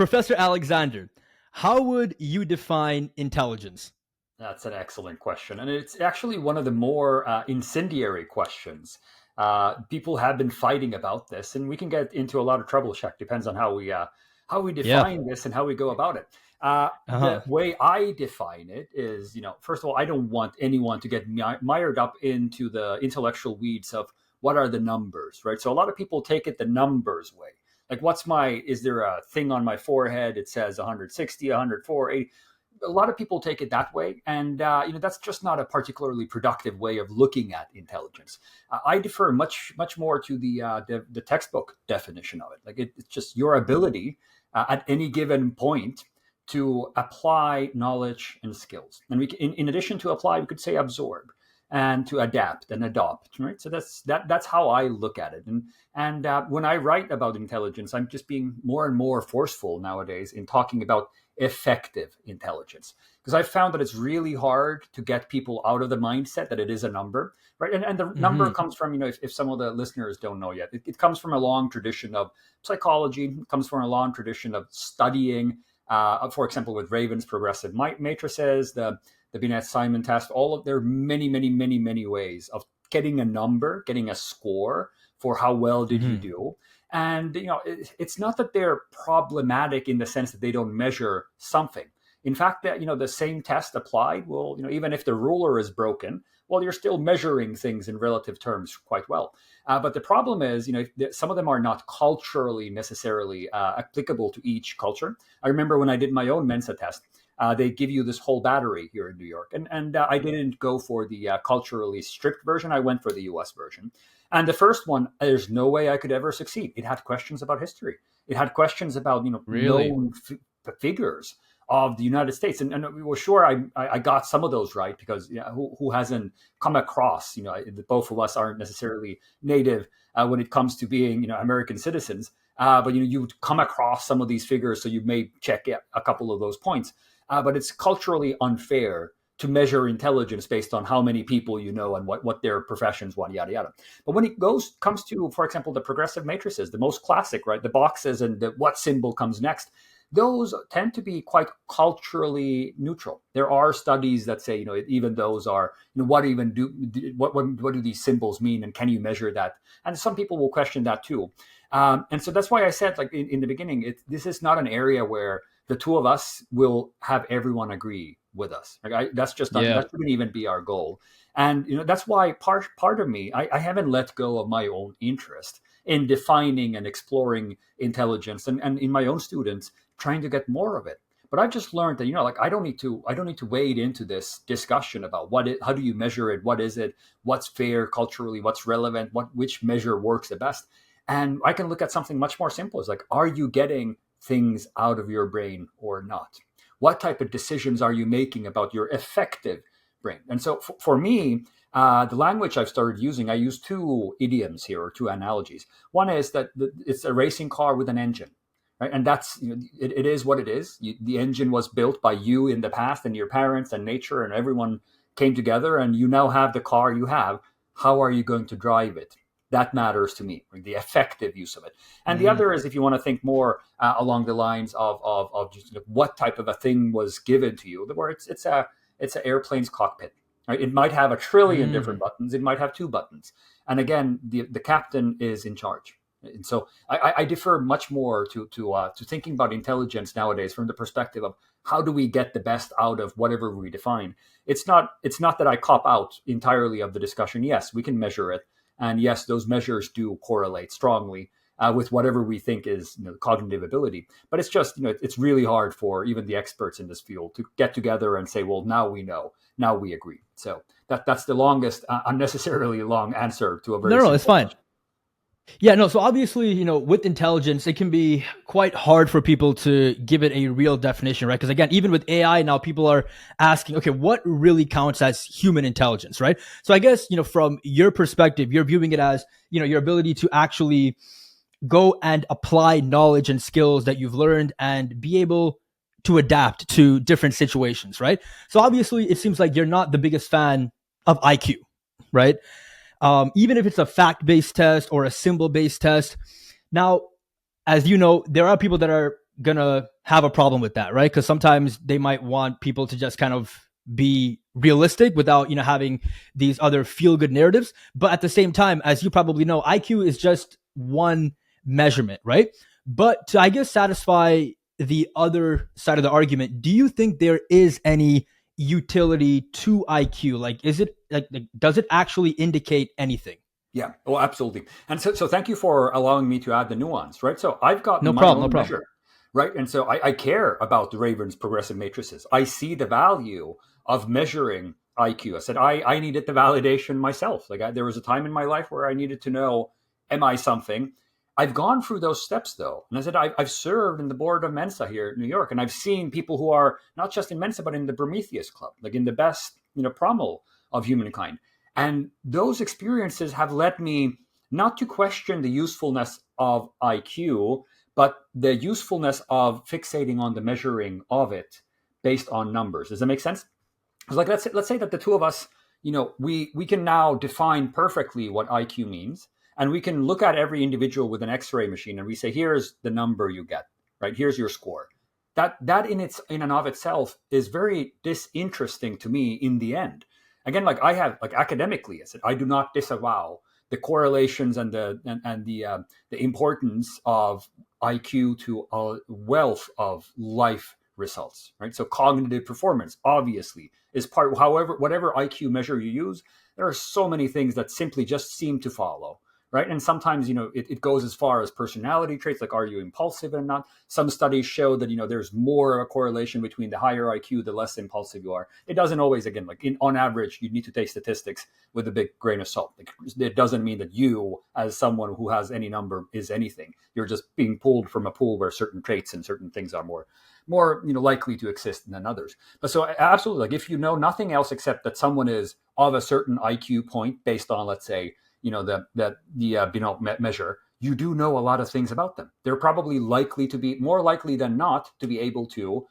Professor Alexander, how would you define intelligence? That's an excellent question. And it's actually one of the more incendiary questions. People have been fighting about this, and we can get into a lot of trouble, Shaq. Depends on how we Yeah. define this and how we go about it. The Uh-huh. way I define it is, first of all, I don't want anyone to get mired up into the intellectual weeds of what are the numbers, right? So a lot of people take it the numbers way. Like, is there a thing on my forehead? It says 160, 104, 80. A lot of people take it that way, and that's just not a particularly productive way of looking at intelligence. I defer much more to the textbook definition of it. Like it's just your ability at any given point to apply knowledge and skills, and in addition to apply, we could say absorb and to adapt and adopt. Right, so that's how I look at it, and when I write about intelligence, I'm just being more and more forceful nowadays in talking about effective intelligence, because I've found that it's really hard to get people out of the mindset that it is a number, right? And the number Hmm. comes from, if some of the listeners don't know yet, it comes from a long tradition of psychology. It comes from a long tradition of studying, for example, with Raven's progressive matrices, the Binet-Simon test. There are many ways of getting a number, getting a score for how well did you Hmm. do. And it's not that they're problematic in the sense that they don't measure something. In fact, that the same test applied will, even if the ruler is broken, well, you're still measuring things in relative terms quite well. But the problem is, some of them are not culturally necessarily applicable to each culture. I remember when I did my own Mensa test, they give you this whole battery here in New York, and I didn't go for the culturally strict version. I went for the U.S. version. And the first one, there's no way I could ever succeed. It had questions about history. It had questions about Really? known figures of the United States, and we were sure I got some of those right, because who hasn't come across, both of us aren't necessarily native when it comes to being American citizens, but you'd come across some of these figures, so you may check a couple of those points. But it's culturally unfair to measure intelligence based on how many people you know and what their professions want, yada yada. But when it comes to, for example, the progressive matrices, the most classic, right, the boxes and what symbol comes next, those tend to be quite culturally neutral. There are studies that say, even those are, what do these symbols mean, and can you measure that? And some people will question that too. And so that's why I said, like in the beginning, this is not an area where the two of us will have everyone agree with us. Like that's just not, Yeah. that shouldn't even be our goal. And that's why part of me, I haven't let go of my own interest in defining and exploring intelligence, and in my own students trying to get more of it. But I've just learned that like I don't need to wade into this discussion about how do you measure it, what is it, what's fair culturally, what's relevant, which measure works the best. And I can look at something much more simple. It's like, are you getting things out of your brain or not? What type of decisions are you making about your effective brain? And so for me, the language I've started using, I use two idioms here, or two analogies. One is that it's a racing car with an engine, right? And that's, it is what it is. The engine was built by you in the past, and your parents and nature and everyone came together, and you now have the car you have. How are you going to drive it? That matters to me, the effective use of it. And the Hmm. other is, if you want to think more along the lines of just what type of a thing was given to you, where it's an airplane's cockpit. Right? It might have a trillion different Hmm. buttons. It might have two buttons. And again, the captain is in charge. And so I defer much more to thinking about intelligence nowadays from the perspective of how do we get the best out of whatever we define. It's not that I cop out entirely of the discussion. Yes, we can measure it, and yes, those measures do correlate strongly with whatever we think is cognitive ability. But it's just it's really hard for even the experts in this field to get together and say, well, now we know, now we agree. So that's the longest, unnecessarily long answer to a very No, no, it's simple fine. question. Yeah, no. So obviously, with intelligence, it can be quite hard for people to give it a real definition, right? Because again, even with AI now, people are asking, okay, what really counts as human intelligence, right? So I guess, from your perspective, you're viewing it as, your ability to actually go and apply knowledge and skills that you've learned and be able to adapt to different situations, right? So obviously, it seems like you're not the biggest fan of IQ, right? Even if it's a fact-based test or a symbol-based test. Now, as you know, there are people that are gonna have a problem with that, right? Because sometimes they might want people to just kind of be realistic without, having these other feel good narratives. But at the same time, as you probably know, IQ is just one measurement, right? But to, I guess, satisfy the other side of the argument, do you think there is any utility to IQ? Like, is it like does it actually indicate anything? Yeah, oh, absolutely. And so thank you for allowing me to add the nuance, right? So I've gotten No my problem. No own problem. measure, right? And so I care about the Raven's progressive matrices. I see the value of measuring IQ. I said I needed the validation myself. There was a time in my life where I needed to know, am I something? I've gone through those steps though. And I said, I've served in the board of Mensa here in New York. And I've seen people who are not just in Mensa, but in the Prometheus Club, like in the best, promo of humankind. And those experiences have led me not to question the usefulness of IQ, but the usefulness of fixating on the measuring of it based on numbers. Does that make sense? It's like let's say that the two of us, we can now define perfectly what IQ means, and we can look at every individual with an X-ray machine, and we say, here's the number you get, right? Here's your score. That in and of itself is very disinteresting to me in the end. Again, like I have, like academically, I said I do not disavow the correlations and the importance of IQ to a wealth of life results, right? So cognitive performance obviously is part. However, whatever IQ measure you use, there are so many things that simply just seem to follow, right? And sometimes it goes as far as personality traits, like are you impulsive or not. Some studies show that there's more of a correlation between the higher IQ, the less impulsive you are. It doesn't always, again, like on average, you need to take statistics with a big grain of salt. Like, it doesn't mean that you, as someone who has any number, is anything. You're just being pulled from a pool where certain traits and certain things are more likely to exist than others. But so absolutely, like if you know nothing else except that someone is of a certain IQ point based on, let's say, the Binet measure, you do know a lot of things about them. They're probably likely to be more likely than not to be able to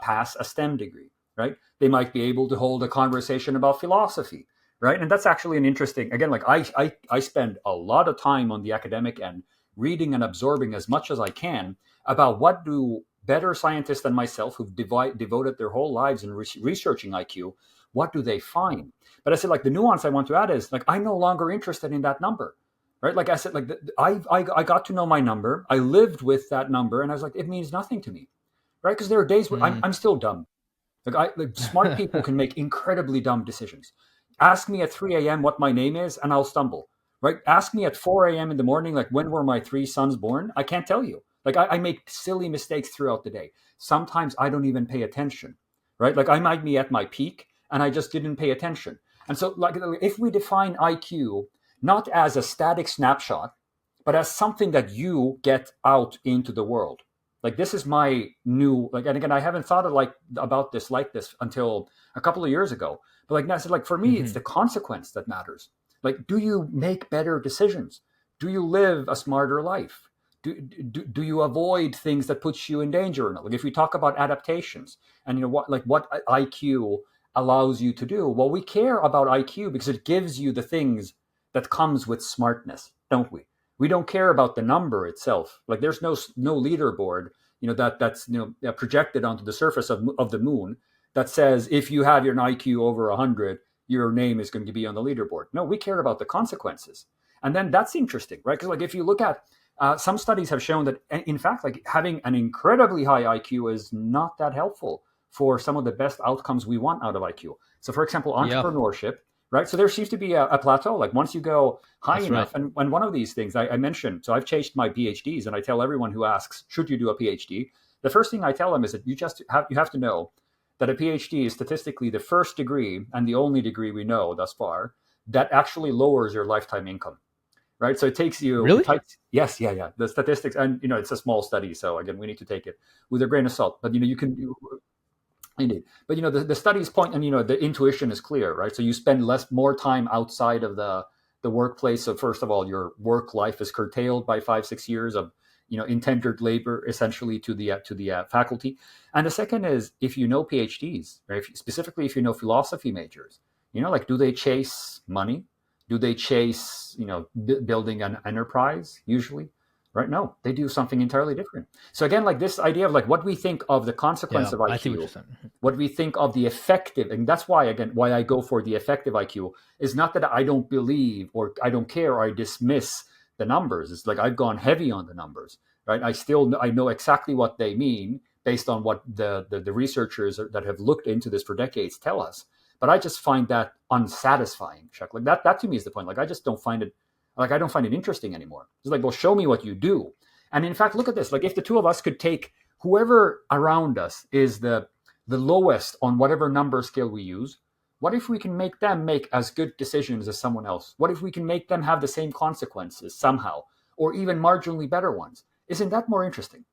pass a STEM degree, right? They might be able to hold a conversation about philosophy, right? And that's actually an interesting, again, like I spend a lot of time on the academic end reading and absorbing as much as I can about what do better scientists than myself who've devoted their whole lives in researching IQ, what do they find? But I said, like, the nuance I want to add is, like, I'm no longer interested in that number, right? Like I said, like I got to know my number. I lived with that number, and I was like, it means nothing to me, right? Because there are days where Mm. I'm still dumb. Like smart people can make incredibly dumb decisions. Ask me at 3 a.m. what my name is, and I'll stumble. Right? Ask me at 4 a.m. in the morning, like when were my three sons born? I can't tell you. Like I make silly mistakes throughout the day. Sometimes I don't even pay attention. Right? Like I might be at my peak, and I just didn't pay attention. And so, like, if we define IQ not as a static snapshot, but as something that you get out into the world, like this is my new, like, and again, I haven't thought of about this like this until a couple of years ago. But like I said, like for me, it's Mhm. the consequence that matters. Like, do you make better decisions? Do you live a smarter life? Do you avoid things that puts you in danger? Like if we talk about adaptations and what IQ allows you to do, well, we care about IQ because it gives you the things that comes with smartness, don't we? We don't care about the number itself. Like there's no leaderboard, that's projected onto the surface of the moon that says if you have your IQ over 100, your name is going to be on the leaderboard. No, we care about the consequences. And then that's interesting, right? Because like if you look at some studies have shown that, in fact, like having an incredibly high IQ is not that helpful for some of the best outcomes we want out of IQ. So, for example, Yeah, entrepreneurship, right? So there seems to be a plateau. Like once you go high that's right. enough, and one of these things I mentioned, so I've chased my PhDs, and I tell everyone who asks, should you do a PhD? The first thing I tell them is that you have to know that a PhD is statistically the first degree and the only degree we know thus far that actually lowers your lifetime income, right? So it Really? takes, yes, yeah, the statistics, and it's a small study, so again, we need to take it with a grain of salt. But you can indeed, but the studies point, and the intuition is clear, right? So you spend more time outside of the workplace. So first of all, your work life is curtailed by 5-6 years of indentured labor, essentially, to the faculty. And the second is, if you know PhDs, right? Specifically, if you know philosophy majors, like, do they chase money? Do they chase building an enterprise usually? right? No, they do something entirely different. So again, like this idea of like what we think of the consequence Yeah, of I see what you're IQ, saying. what we think of the effective, and that's why again why I go for the effective IQ is not that I don't believe or I don't care or I dismiss the numbers. It's like I've gone heavy on the numbers, right? I know exactly what they mean based on what the researchers that have looked into this for decades tell us. But I just find that unsatisfying, Chuck. Like that to me is the point. Like I just don't find it like I don't find it interesting anymore. It's like, well, show me what you do. And in fact, look at this. Like if the two of us could take whoever around us is the lowest on whatever number scale we use, what if we can make them make as good decisions as someone else? What if we can make them have the same consequences somehow, or even marginally better ones? Isn't that more interesting?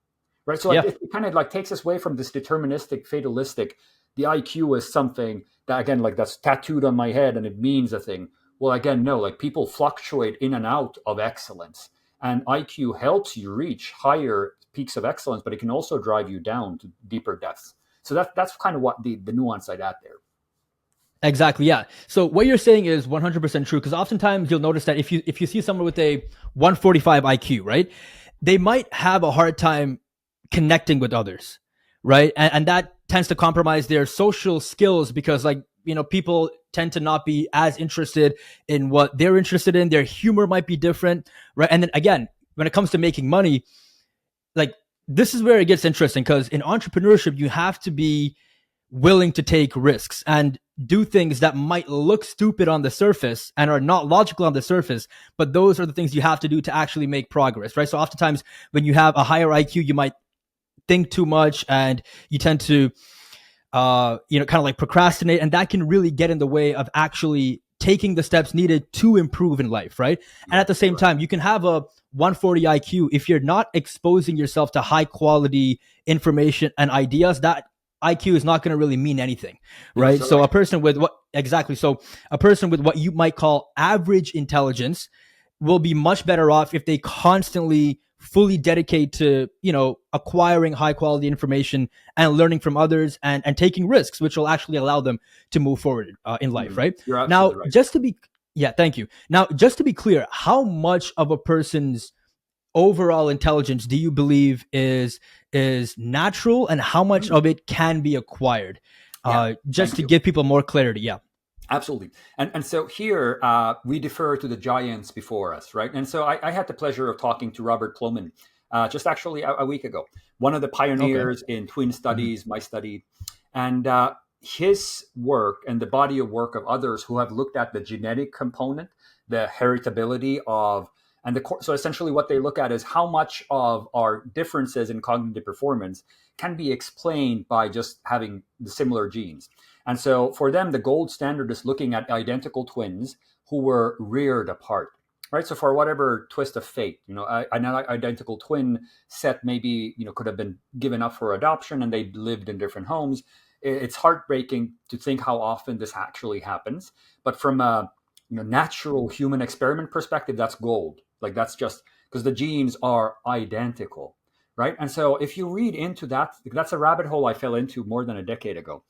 Right. So like Yeah, it kind of like takes us away from this deterministic, fatalistic. The IQ is something that again, like that's tattooed on my head and it means a thing. Well, again, no, like people fluctuate in and out of excellence. And IQ helps you reach higher peaks of excellence, but it can also drive you down to deeper depths. So that's kind of what the nuance I'd add there. exactly. Yeah. So what you're saying is 100% true, because oftentimes you'll notice that if you see someone with a 145 IQ, right, they might have a hard time connecting with others, right, and that tends to compromise their social skills because, like, people tend to not be as interested in what they're interested in. Their humor might be different, right? And then again, when it comes to making money, like, this is where it gets interesting, because in entrepreneurship you have to be willing to take risks and do things that might look stupid on the surface and are not logical on the surface, but those are the things you have to do to actually make progress, right? So oftentimes when you have a higher IQ, you might think too much and you tend to kind of like procrastinate, and that can really get in the way of actually taking the steps needed to improve in life, right? And You're at the same absolutely right. time, you can have a 140 IQ. If you're not exposing yourself to high quality information and ideas, that IQ is not going to really mean anything, You're right? so So right. a person with what exactly? So a person with what you might call average intelligence will be much better off if they constantly fully dedicate to acquiring high quality information and learning from others, and taking risks, which will actually allow them to move forward in life, Mhm. right? You're Now, absolutely right. just to be yeah, thank you. Now, just to be clear, how much of a person's overall intelligence do you believe is natural, and how much Mm. of it can be acquired? Yeah. Just Thank to you. give people more clarity. Yeah. Absolutely. And so here we defer to the giants before us, right? And so I had the pleasure of talking to Robert Plomin just actually a week ago, one of the Okay. pioneers in twin Mhm. studies, my study, and his work and the body of work of others who have looked at the genetic component, the heritability of, so essentially what they look at is how much of our differences in cognitive performance can be explained by just having the similar genes. And so for them, the gold standard is looking at identical twins who were reared apart, right? So for whatever twist of fate, an identical twin set maybe, could have been given up for adoption and they lived in different homes. It's heartbreaking to think how often this actually happens. But from a natural human experiment perspective, that's gold. Like that's just because the genes are identical, right? And so if you read into that, that's a rabbit hole I fell into more than a decade ago,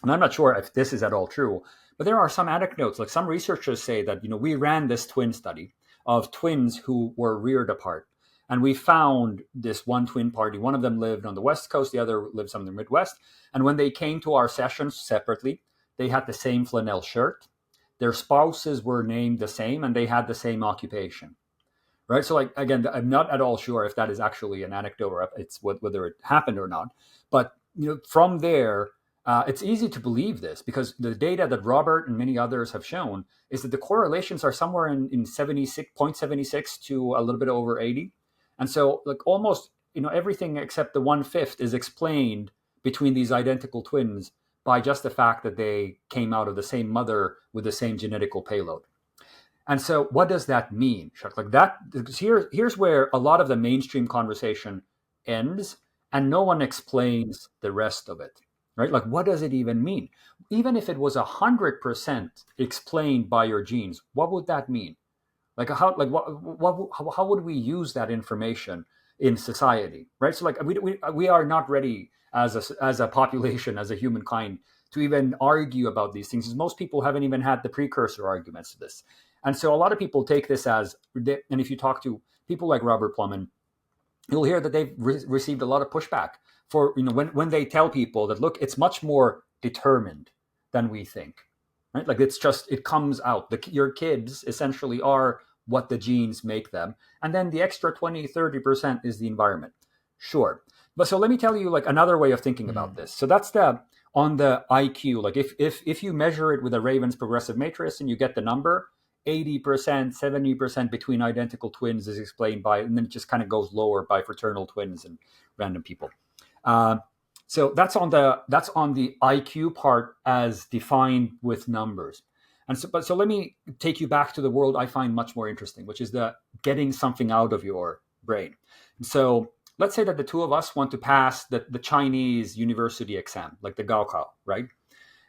and I'm not sure if this is at all true, but there are some anecdotes. Like some researchers say that we ran this twin study of twins who were reared apart, and we found this one twin party. One of them lived on the West Coast, the other lived some in the Midwest. And when they came to our sessions separately, they had the same flannel shirt. Their spouses were named the same, and they had the same occupation. Right. So, like again, I'm not at all sure if that is actually an anecdote or it's whether it happened or not. But from there, it's easy to believe this because the data that Robert and many others have shown is that the correlations are somewhere in 76.76 to a little bit over 80. And so like almost, everything except the 1/5 is explained between these identical twins by just the fact that they came out of the same mother with the same genetical payload. And so what does that mean, Chuck? Like that, here's where a lot of the mainstream conversation ends, and no one explains the rest of it, right? Like, what does it even mean? Even if it was 100% explained by your genes, what would that mean? Like, how would we use that information in society, right? So, like, we are not ready as a population, as a humankind, to even argue about these things. Most people haven't even had the precursor arguments to this. And so a lot of people take this as, and if you talk to people like Robert Plumman, you'll hear that they've received a lot of pushback for, when they tell people that, look, it's much more determined than we think, right? Like it comes out. Your kids essentially are what the genes make them. And then the extra 20-30% is the environment. Sure. But so let me tell you like another way of thinking about this. So that's on the IQ. Like if you measure it with a Raven's progressive matrix and you get the number, 80%, 70% between identical twins is explained by, and then it just kind of goes lower by fraternal twins and random people. So that's on the IQ part as defined with numbers. And so let me take you back to the world I find much more interesting, which is the getting something out of your brain. So let's say that the two of us want to pass the Chinese university exam, like the Gaokao, right?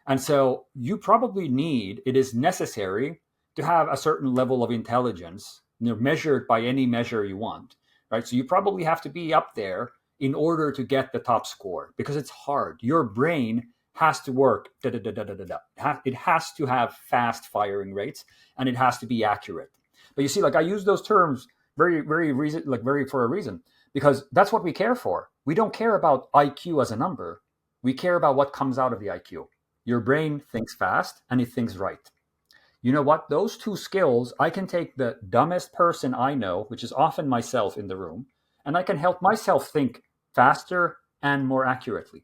And so it is necessary to have a certain level of intelligence, measured by any measure you want, right? So you probably have to be up there in order to get the top score, because it's hard. Your brain has to work. It has to have fast firing rates, and it has to be accurate. But you see, like I use those terms very for a reason, because that's what we care for. We don't care about IQ as a number. We care about what comes out of the IQ. Your brain thinks fast and it thinks right. You know what? Those two skills, I can take the dumbest person I know, which is often myself in the room, and I can help myself think faster and more accurately.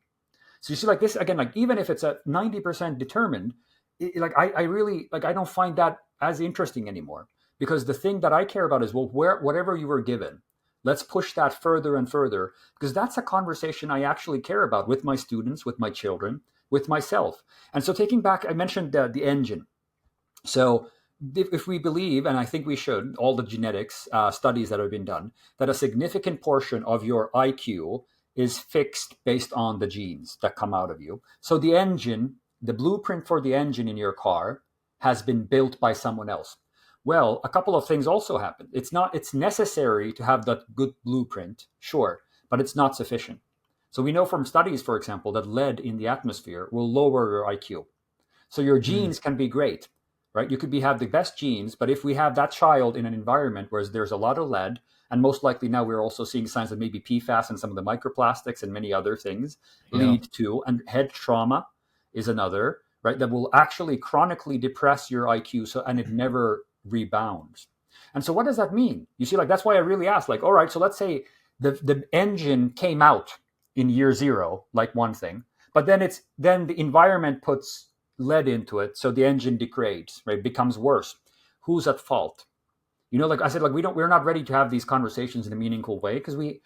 So you see, like this again, like even if it's a 90% determined, I really I don't find that as interesting anymore, because the thing that I care about is, well, whatever you were given, let's push that further and further, because that's a conversation I actually care about with my students, with my children, with myself. And so taking back, I mentioned the engine. So if we believe, and I think we should, all the genetics studies that have been done, that a significant portion of your IQ is fixed based on the genes that come out of you. So the engine, the blueprint for the engine in your car has been built by someone else. Well, a couple of things also happen. It's necessary to have that good blueprint, sure, but it's not sufficient. So we know from studies, for example, that lead in the atmosphere will lower your IQ. So your genes can be great, right? You could have the best genes, but if we have that child in an environment where there's a lot of lead, and most likely now we're also seeing signs that maybe PFAS and some of the microplastics and many other things lead to, and head trauma is another, right? That will actually chronically depress your IQ, and it never rebounds. And so what does that mean? You see, like that's why I really asked, like, all right, so let's say the engine came out in year zero, like one thing, but then the environment puts lead into it, so the engine degrades, right? Becomes worse. Who's at fault? Like I said, like we're not ready to have these conversations in a meaningful way, because we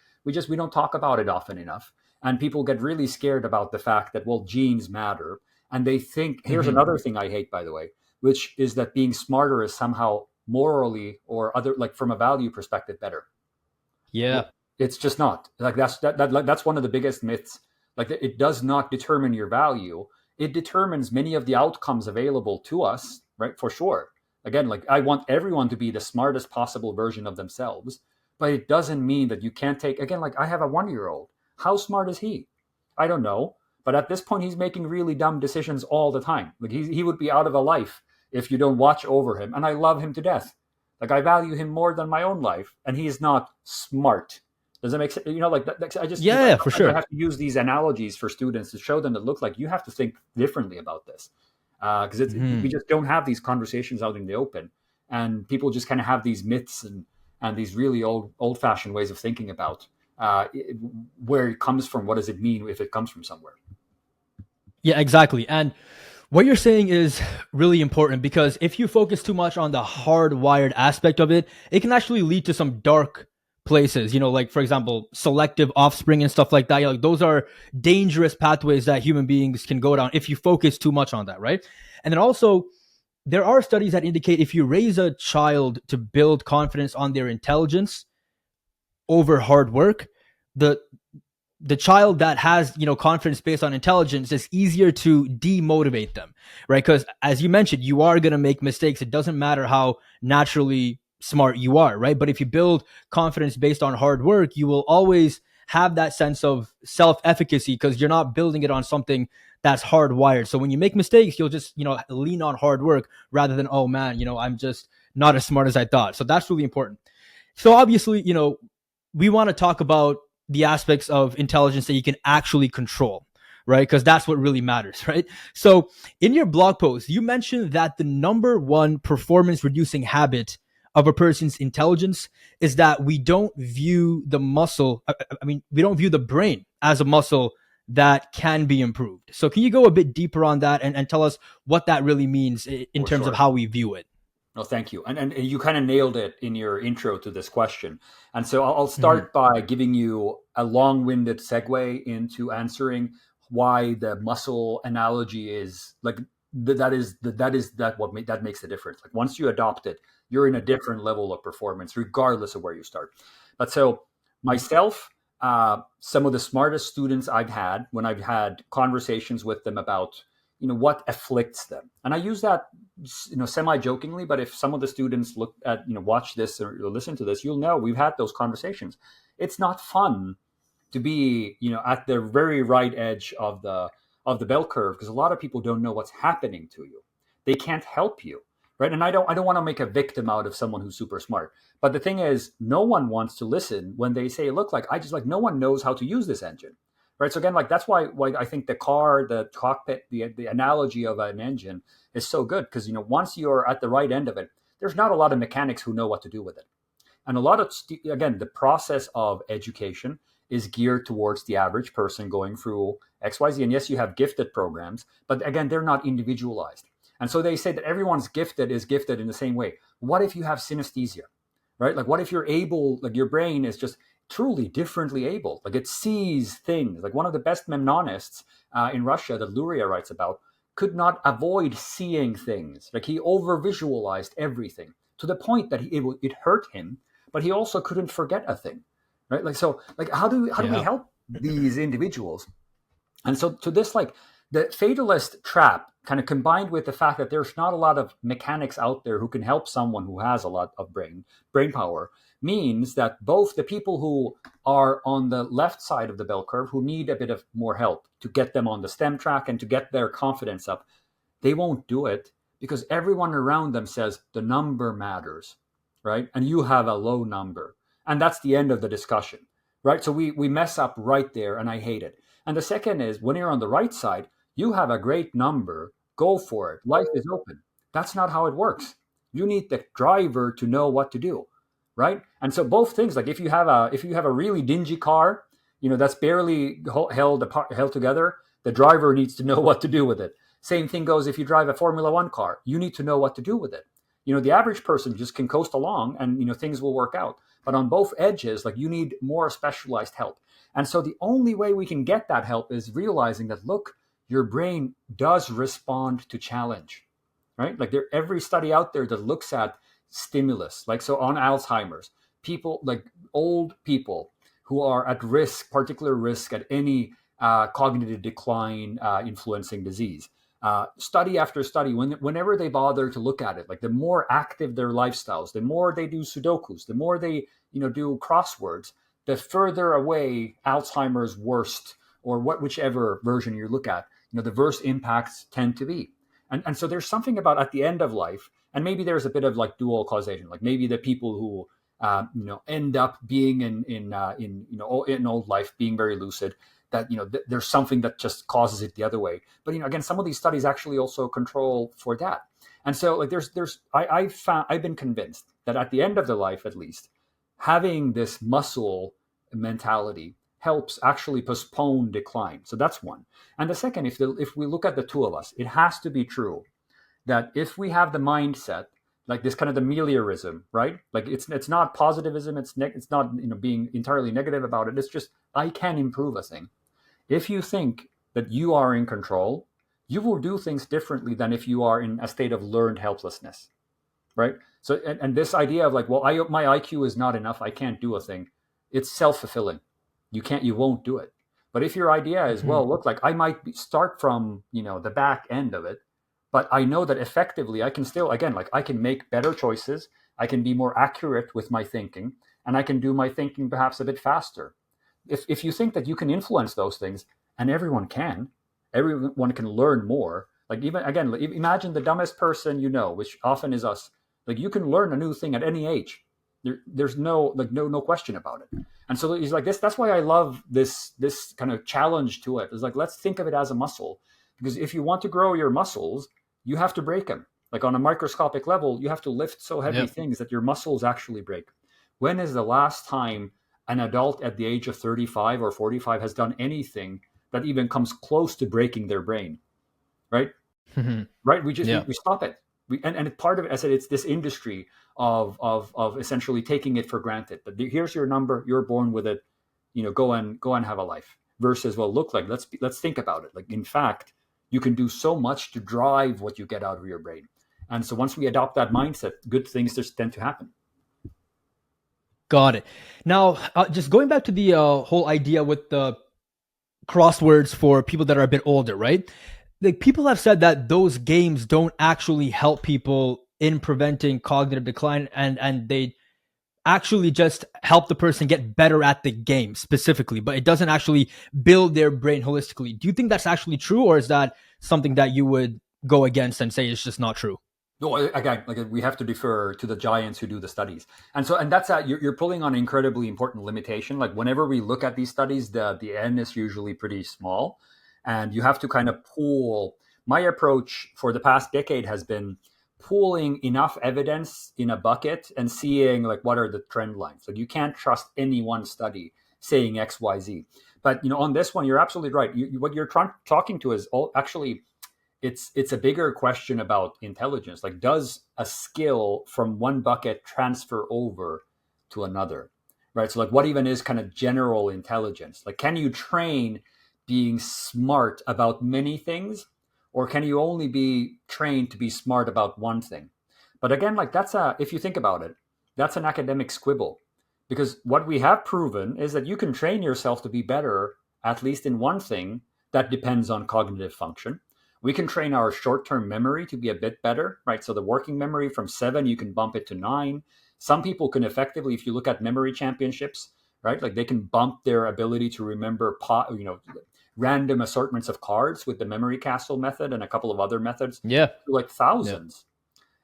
don't talk about it often enough, and people get really scared about the fact that, well, genes matter, and they think here's another thing I hate, by the way, which is that being smarter is somehow morally or other, like from a value perspective, better. Yeah, it's just not. Like that's one of the biggest myths. Like it does not determine your value. It determines many of the outcomes available to us, right? For sure. Again, like I want everyone to be the smartest possible version of themselves, but it doesn't mean that you can't take, again, like I have a 1-year-old. How smart is he? I don't know. But at this point, he's making really dumb decisions all the time. Like he would be out of a life if you don't watch over him. And I love him to death. Like I value him more than my own life, and he's not smart. Does that make sense? Like I just, for sure. I have to use these analogies for students to show them that look like you have to think differently about this, because we just don't have these conversations out in the open, and people just kind of have these myths and these really old-fashioned ways of thinking about where it comes from. What does it mean if it comes from somewhere? Yeah, exactly. And what you're saying is really important, because if you focus too much on the hardwired aspect of it, it can actually lead to some dark places, like for example, selective offspring and stuff like that. Like those are dangerous pathways that human beings can go down if you focus too much on that, right? And then also, there are studies that indicate if you raise a child to build confidence on their intelligence over hard work, the child that has confidence based on intelligence, is easier to demotivate them, right? Because as you mentioned, you are going to make mistakes. It doesn't matter how naturally smart you are, right? But if you build confidence based on hard work, you will always have that sense of self-efficacy, because you're not building it on something that's hardwired. So when you make mistakes, you'll just lean on hard work rather than, oh man, I'm just not as smart as I thought. So that's really important. So obviously, we want to talk about the aspects of intelligence that you can actually control, right? Because that's what really matters, right? So in your blog post, you mentioned that the number one performance reducing habit of a person's intelligence is that we don't view the muscle, I mean, we don't view the brain as a muscle that can be improved. So can you go a bit deeper on that and tell us what that really means in For terms of sure. how we view it? No, thank you. And you kind of nailed it in your intro to this question. And so I'll Mm-hmm. start by giving you a long-winded segue into answering why the muscle analogy is like that makes the difference. Like once you adopt it, you're in a different level of performance, regardless of where you start. But so myself, some of the smartest students I've had when I've had conversations with them about what afflicts them, and I use that semi jokingly, but if some of the students look at watch this or listen to this, you'll know we've had those conversations. It's not fun to be at the very right edge of the bell curve, because a lot of people don't know what's happening to you. They can't help you, right? And I don't want to make a victim out of someone who's super smart, but the thing is, no one wants to listen when they say, look, like I just like no one knows how to use this engine, right? So again, like that's why I think the car, the cockpit, the analogy of an engine is so good, because once you're at the right end of it, there's not a lot of mechanics who know what to do with it. And a lot of again, the process of education is geared towards the average person going through XYZ. And yes, you have gifted programs, but again, they're not individualized. And so they say that everyone's gifted is gifted in the same way. What if you have synesthesia, right? Like what if you're able, like your brain is just truly differently able, like it sees things. Like one of the best mnemonists in Russia that Luria writes about could not avoid seeing things. Like he over visualized everything to the point that it hurt him, but he also couldn't forget a thing, right? Like so, like how do we Yeah. help these individuals? And so to this, like the fatalist trap, kind of combined with the fact that there's not a lot of mechanics out there who can help someone who has a lot of brain power, means that both the people who are on the left side of the bell curve, who need a bit of more help to get them on the STEM track and to get their confidence up, they won't do it because everyone around them says the number matters, right? And you have a low number. And that's the end of the discussion, right? So we mess up right there, and I hate it. And the second is, when you're on the right side, you have a great number, go for it. Life is open. That's not how it works. You need the driver to know what to do, right? And so both things, like if you have a really dingy car, that's barely held together, the driver needs to know what to do with it. Same thing goes if you drive a Formula One car. You need to know what to do with it. The average person just can coast along, and things will work out. But on both edges, like you need more specialized help. And so the only way we can get that help is realizing that, look, your brain does respond to challenge, right? Like every study out there that looks at stimulus, like so on Alzheimer's, people like old people who are at risk, particular risk at any cognitive decline influencing disease. Study after study, whenever they bother to look at it, like the more active their lifestyles, the more they do Sudokus, the more they do crosswords, the further away Alzheimer's worst, or whichever version you look at, the worse impacts tend to be. And so there's something about at the end of life, and maybe there's a bit of like dual causation, like maybe the people who end up being in old life being very lucid, that there's something that just causes it the other way. But again, some of these studies actually also control for that. And so like I've been convinced that at the end of the life, at least, having this muscle mentality helps actually postpone decline. So that's one. And the second, if we look at the two of us, it has to be true that if we have the mindset like this, kind of the meliorism, right? Like it's not positivism, it's not being entirely negative about it. It's just, I can improve a thing. If you think that you are in control, you will do things differently than if you are in a state of learned helplessness, right? So and this idea of like, well, my IQ is not enough, I can't do a thing, it's self-fulfilling. You won't do it. But if your idea is, Mhm. well, look, like I might start from the back end of it, but I know that effectively I can still, again, like I can make better choices, I can be more accurate with my thinking, and I can do my thinking perhaps a bit faster. If you think that you can influence those things, and everyone can learn more. Like, even again, imagine the dumbest person, which often is us. Like, you can learn a new thing at any age. There's no question about it. And so he's like this. That's why I love this kind of challenge to it. It's like, let's think of it as a muscle, because if you want to grow your muscles, you have to break them. Like on a microscopic level, you have to lift so heavy things that your muscles actually break. When is the last time an adult at the age of 35 or 45 has done anything that even comes close to breaking their brain? Right? Right? We stop it. And part of it, I said, it's this industry of essentially taking it for granted. That here's your number, you're born with it, go and have a life. Versus, well, look, like let's think about it. Like, in fact, you can do so much to drive what you get out of your brain. And so once we adopt that mindset, good things just tend to happen. Got it. Now, just going back to the whole idea with the crosswords for people that are a bit older, right? Like, people have said that those games don't actually help people in preventing cognitive decline, and they actually just help the person get better at the game specifically, but it doesn't actually build their brain holistically. Do you think that's actually true, or is that something that you would go against and say it's just not true? No, again, like, we have to defer to the giants who do the studies, and that's you're pulling on an incredibly important limitation. Like, whenever we look at these studies, the n is usually pretty small, and you have to kind of pool. My approach for the past decade has been pooling enough evidence in a bucket and seeing, like, what are the trend lines. Like, you can't trust any one study saying X, Y, Z. But on this one, you're absolutely right. What you're talking to is actually, it's a bigger question about intelligence. Like, does a skill from one bucket transfer over to another, right? So, like, what even is kind of general intelligence? Like, can you train being smart about many things, or can you only be trained to be smart about one thing? But again, like, if you think about it, that's an academic squibble, because what we have proven is that you can train yourself to be better, at least in one thing that depends on cognitive function. We can train our short-term memory to be a bit better, right? So the working memory from 7, you can bump it to 9. Some people can effectively, if you look at memory championships, right, like, they can bump their ability to remember, random assortments of cards with the memory castle method and a couple of other methods, Yeah. like thousands.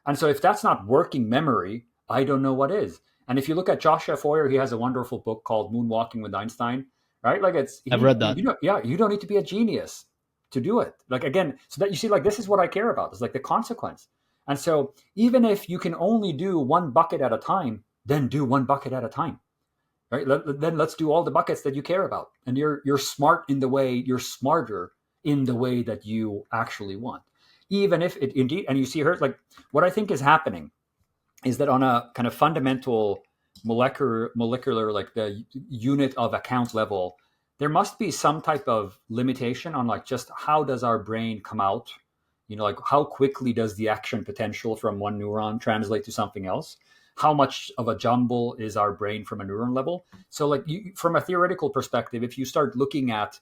And so if that's not working memory, I don't know what is. And if you look at Joshua Foer, he has a wonderful book called Moonwalking with Einstein, right? Like, I've read that. You don't need to be a genius to do it. Like, again, so that you see, like, this is what I care about. It's like the consequence. And so even if you can only do one bucket at a time, then do one bucket at a time. Right? Then let's do all the buckets that you care about. And you're smart in the way, you're smarter in the way that you actually want. Even if it indeed, and you see her, like, what I think is happening is that on a kind of fundamental molecular, like the unit of account level, there must be some type of limitation on, like, just how does our brain come out? Like, how quickly does the action potential from one neuron translate to something else? How much of a jumble is our brain from a neuron level? So, like, from a theoretical perspective, if you start looking at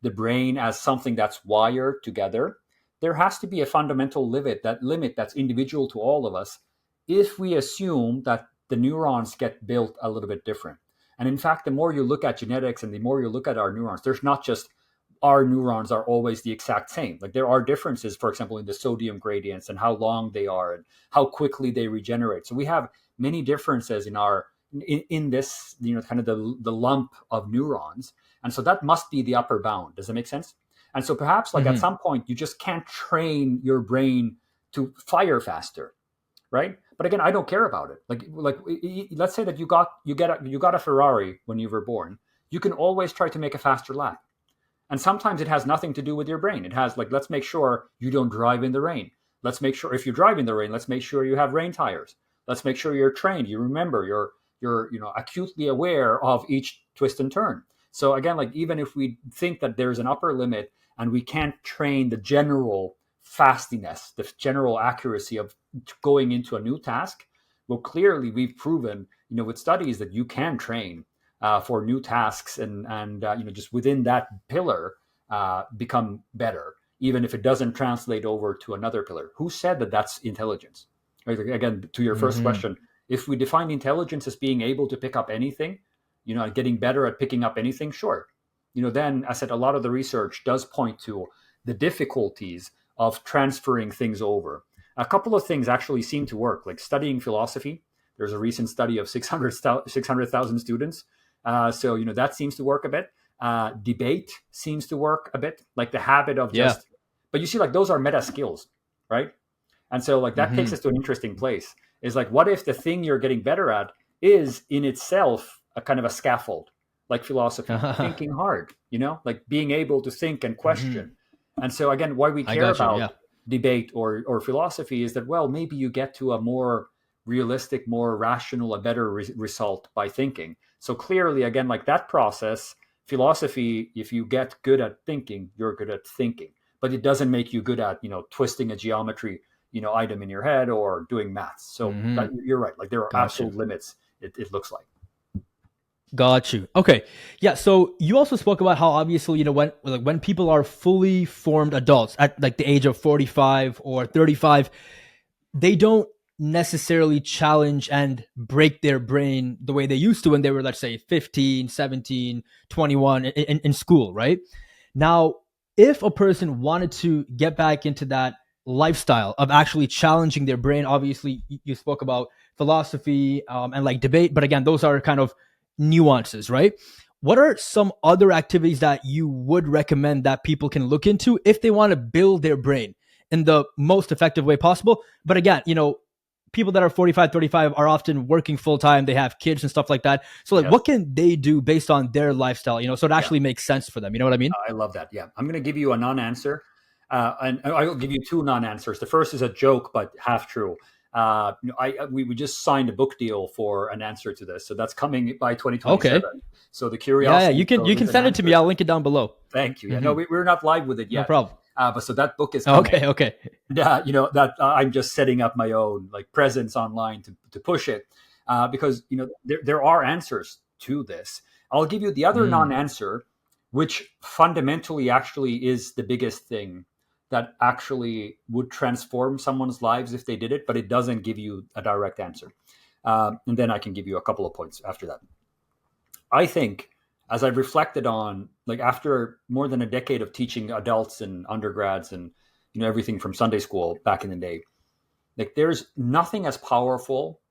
the brain as something that's wired together, there has to be a fundamental limit that's individual to all of us, if we assume that the neurons get built a little bit different. And in fact, the more you look at genetics and the more you look at our neurons, there's not just our neurons are always the exact same. Like, there are differences, for example, in the sodium gradients and how long they are and how quickly they regenerate. So we have many differences in this, kind of the lump of neurons. And so that must be the upper bound. Does that make sense? And so perhaps, like, at some point, you just can't train your brain to fire faster, right? But again, I don't care about it. Like, let's say that you got a Ferrari when you were born. You can always try to make a faster lap. And sometimes it has nothing to do with your brain. It has, like, let's make sure you don't drive in the rain. Let's make sure, if you drive in the rain, let's make sure you have rain tires. Let's make sure you're trained. You remember, you're acutely aware of each twist and turn. So again, like, even if we think that there's an upper limit and we can't train the general fastiness, the general accuracy of going into a new task, well, clearly we've proven, with studies, that you can train for new tasks and just within that pillar become better, even if it doesn't translate over to another pillar. Who said that that's intelligence? Right? Again, to your first question, if we define intelligence as being able to pick up anything, getting better at picking up anything, sure. Then, I said, a lot of the research does point to the difficulties of transferring things over. A couple of things actually seem to work, like studying philosophy. There's a recent study of 600,000 students. So, that seems to work a bit. Debate seems to work a bit, like the habit of Yeah. but you see, like those are meta skills, right? And so like that takes Mm-hmm. us to an interesting place. Is like, what if the thing you're getting better at is in itself a kind of a scaffold, like philosophy, thinking hard, like being able to think and Mm-hmm. question. And so again, why we I care got you. Yeah. about debate or philosophy is that, well, maybe you get to a more realistic, more rational, a better result by thinking. So clearly, again, like that process, philosophy, if you get good at thinking, you're good at thinking, but it doesn't make you good at, twisting a geometry, item in your head or doing maths. So Mm-hmm. that, you're right. Like there are Got you. absolute limits. It looks like. Got you. Okay. Yeah. So you also spoke about how obviously, when people are fully formed adults at like the age of 45 or 35, they don't necessarily challenge and break their brain the way they used to when they were, let's say, 15, 17, 21 in school, right? Now, if a person wanted to get back into that lifestyle of actually challenging their brain, obviously you spoke about philosophy and like debate, but again, those are kind of nuances, right? What are some other activities that you would recommend that people can look into if they want to build their brain in the most effective way possible? But again, people that are 45, 35 are often working full time. They have kids and stuff like that. So like, Yes. what can they do based on their lifestyle, so it Yeah. actually makes sense for them? You know what I mean? I love that. Yeah. I'm going to give you a non-answer. And I'll give you two non-answers. The first is a joke, but half true. We just signed a book deal for an answer to this. So that's coming by 2027. Okay. So the Yeah. Yeah. curiosity You can is an send it to me. answer. I'll link it down below. Thank you. Yeah. No, Mm-hmm. we're not live with it No yet. problem. But so that book is coming. Okay. Okay. Yeah, that I'm just setting up my own like presence online to push it, because there are answers to this. I'll give you the other Mm. non-answer, which fundamentally actually is the biggest thing that actually would transform someone's lives if they did it, but it doesn't give you a direct answer. And then I can give you a couple of points after that. I think, as I've reflected on, like after more than a decade of teaching adults and undergrads and everything from Sunday school back in the day, like there's nothing as powerful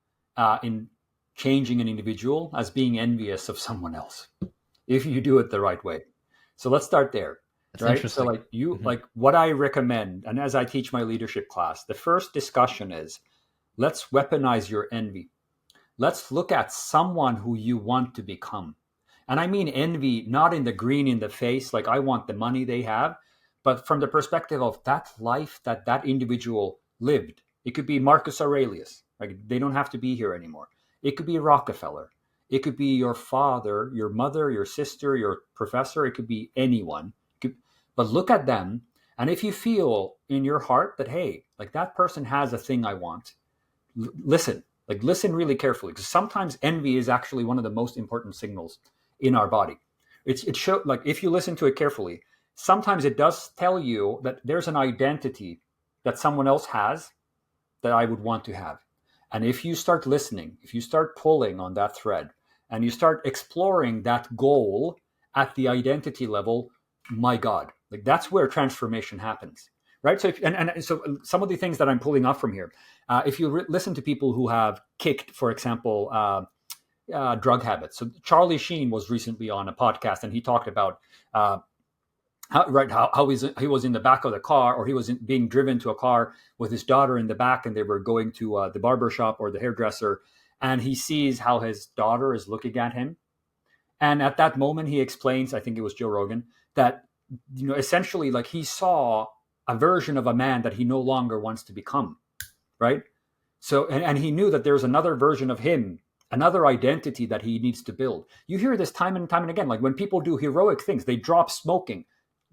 in changing an individual as being envious of someone else if you do it the right way. So let's start there, That's right? So interesting. Mm-hmm. like what I recommend, and as I teach my leadership class, the first discussion is, let's weaponize your envy. Let's look at someone who you want to become. And I mean envy, not in the green in the face, like I want the money they have, but from the perspective of that life that individual lived. It could be Marcus Aurelius. Like they don't have to be here anymore. It could be Rockefeller. It could be your father, your mother, your sister, your professor. It could be anyone. But look at them. And if you feel in your heart that, hey, like that person has a thing I want, listen. Like listen really carefully, because sometimes envy is actually one of the most important signals in our body. It show like if you listen to it carefully, sometimes it does tell you that there's an identity that someone else has that I would want to have. And if you start listening, if you start pulling on that thread and you start exploring that goal at the identity level, my God, like that's where transformation happens. Right. So, and so some of the things that I'm pulling off from here, if you listen to people who have kicked, for example, drug habits. So Charlie Sheen was recently on a podcast, and he talked about how he was in the back of the car, or he was being driven to a car with his daughter in the back, and they were going to the barber shop or the hairdresser, and he sees how his daughter is looking at him. And at that moment, he explains, I think it was Joe Rogan, that essentially like he saw a version of a man that he no longer wants to become, right? So, and he knew that there's another version of him, another identity that he needs to build. You hear this time and time and again, like when people do heroic things, they drop smoking,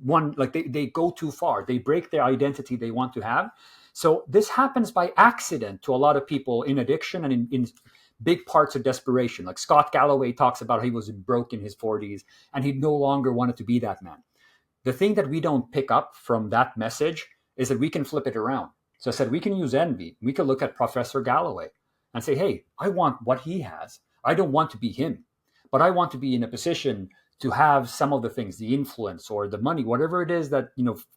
like they go too far, they break their identity they want to have. So this happens by accident to a lot of people in addiction and in big parts of desperation. Like Scott Galloway talks about how he was broke in his 40s and he no longer wanted to be that man. The thing that we don't pick up from that message is that we can flip it around. So I said, we can use envy. We can look at Professor Galloway and say, hey, I want what he has. I don't want to be him, but I want to be in a position to have some of the things, the influence or the money, whatever it is that,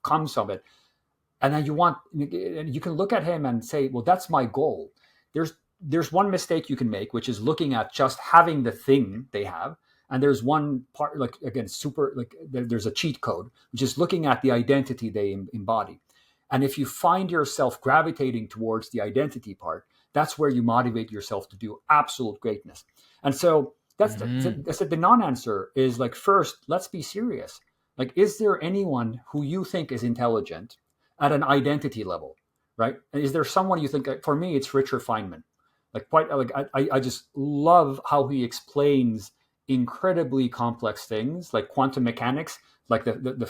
comes of it. And then you can look at him and say, well, that's my goal. there's one mistake you can make, which is looking at just having the thing they have. And there's one part, like, again, super, like, there's a cheat code, which is looking at the identity they embody. And if you find yourself gravitating towards the identity part, that's where you motivate yourself to do absolute greatness. And so that's the non-answer is like, first, let's be serious. Like, is there anyone who you think is intelligent at an identity level, right? And is there someone you think, for me, it's Richard Feynman. Like, quite, like, I just love how he explains incredibly complex things like quantum mechanics, like the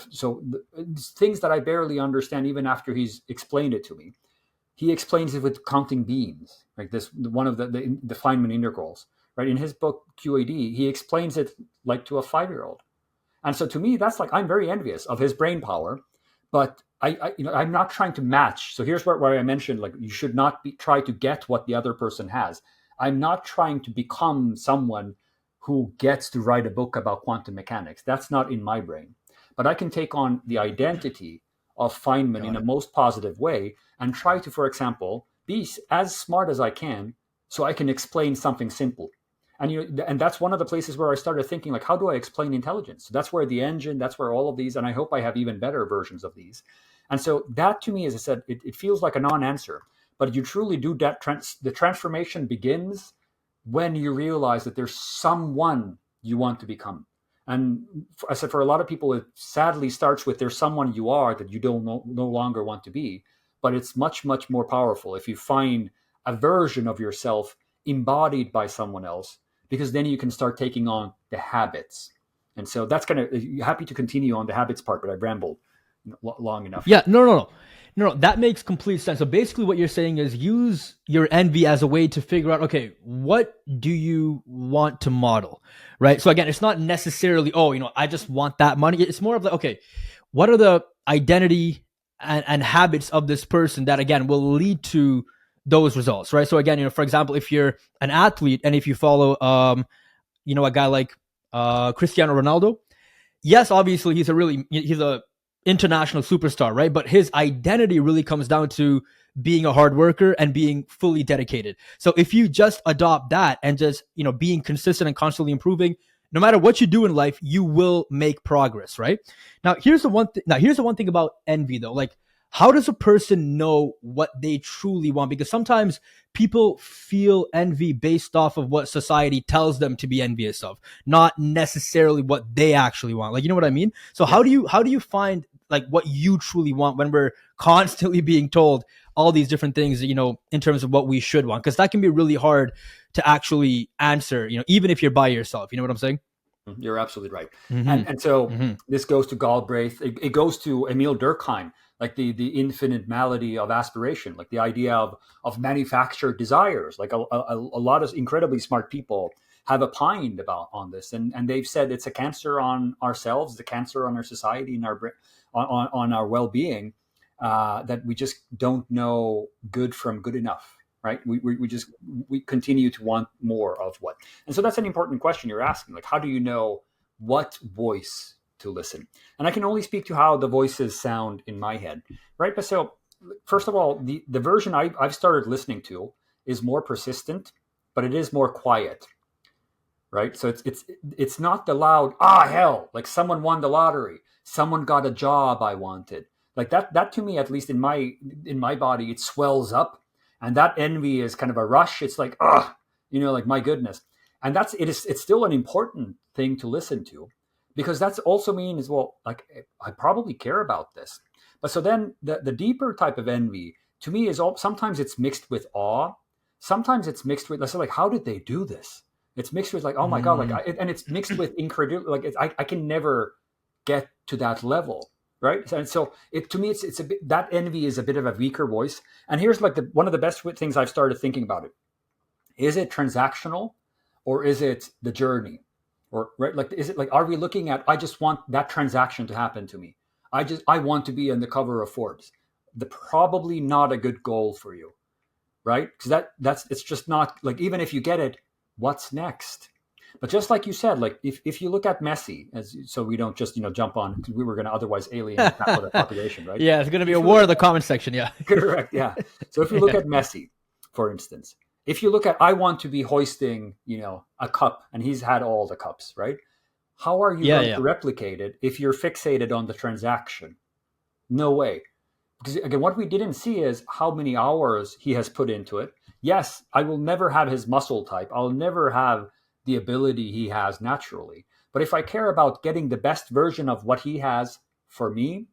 things that I barely understand even after he's explained it to me. He explains it with counting beans, like this, one of the Feynman integrals, right? In his book QAD, he explains it like to a 5-year-old. And so to me, that's like, I'm very envious of his brain power, but I'm not trying to match. So here's where I mentioned, like, you should not try to get what the other person has. I'm not trying to become someone who gets to write a book about quantum mechanics. That's not in my brain. But I can take on the identity of Feynman in a most positive way and try to, for example, be as smart as I can so I can explain something simple. And and that's one of the places where I started thinking, like, how do I explain intelligence? So that's where the engine, that's where all of these, and I hope I have even better versions of these. And so that, to me, as I said, it feels like a non-answer, but you truly do that. The transformation begins when you realize that there's someone you want to become. And I said, for a lot of people, it sadly starts with there's someone you are that you don't no longer want to be. But it's much, much more powerful if you find a version of yourself embodied by someone else, because then you can start taking on the habits. And so that's kind of, happy to continue on the habits part, but I've rambled long enough. Yeah, no, that makes complete sense. So basically what you're saying is use your envy as a way to figure out, okay, what do you want to model, right? So again, it's not necessarily, I just want that money. It's more of like, okay, what are the identity and habits of this person that, again, will lead to those results, right? So again, for example, if you're an athlete and if you follow, a guy like Cristiano Ronaldo, yes, obviously he's a international superstar, right? But his identity really comes down to being a hard worker and being fully dedicated. So if you just adopt that and just, being consistent and constantly improving, no matter what you do in life, you will make progress, right? Now, here's the one thing about envy, though. Like, how does a person know what they truly want? Because sometimes people feel envy based off of what society tells them to be envious of, not necessarily what they actually want. Like, you know what I mean? So how do you find, like, what you truly want when we're constantly being told all these different things, in terms of what we should want? Because that can be really hard to actually answer, even if you're by yourself. You know what I'm saying? You're absolutely right. Mm-hmm. And so this goes to Galbraith. It goes to Emil Durkheim, like the infinite malady of aspiration, like the idea of manufactured desires. Like a lot of incredibly smart people have opined on this, and they've said it's a cancer on ourselves, the cancer on our society, and on our well-being, that we just don't know good from good enough. Right? We continue to want more of what. And so that's an important question you're asking. Like, how do you know what voice to listen? And I can only speak to how the voices sound in my head, right? But so, first of all, the version I've started listening to is more persistent, but it is more quiet, right? So it's not the loud, hell, like someone won the lottery, someone got a job I wanted. Like that to me, at least in my body, it swells up. And that envy is kind of a rush. It's like, like, my goodness. And it's still an important thing to listen to, because that's also means, well, like, I probably care about this. But so then the deeper type of envy to me is sometimes it's mixed with awe. Sometimes it's mixed with, let's say, like, how did they do this? It's mixed with, like, oh my God, like, and it's mixed with incredulity. Like, I can never get to that level. Right. And so to me, it's a bit, that envy is a bit of a weaker voice. And here's like one of the best things I've started thinking about it. Is it transactional, or is it the journey? Or, right, like, is it like, are we looking at, I just want that transaction to happen to me. I want to be on the cover of Forbes. Probably not a good goal for you. Right. Because it's just not, like, even if you get it, what's next? But just like you said, like, if you look at Messi, so we don't just jump on, we were going to otherwise alienate half of the population, right? Yeah, it's going to be a war in the comment section. Yeah, correct. Yeah. So if you look at Messi, for instance, if you look at, I want to be hoisting, a cup, and he's had all the cups, right? How are you Yeah, going to yeah. replicate it if you're fixated on the transaction? No way. Because again, what we didn't see is how many hours he has put into it. Yes, I will never have his muscle type. I'll never have the ability he has naturally. But if I care about getting the best version of what he has for me,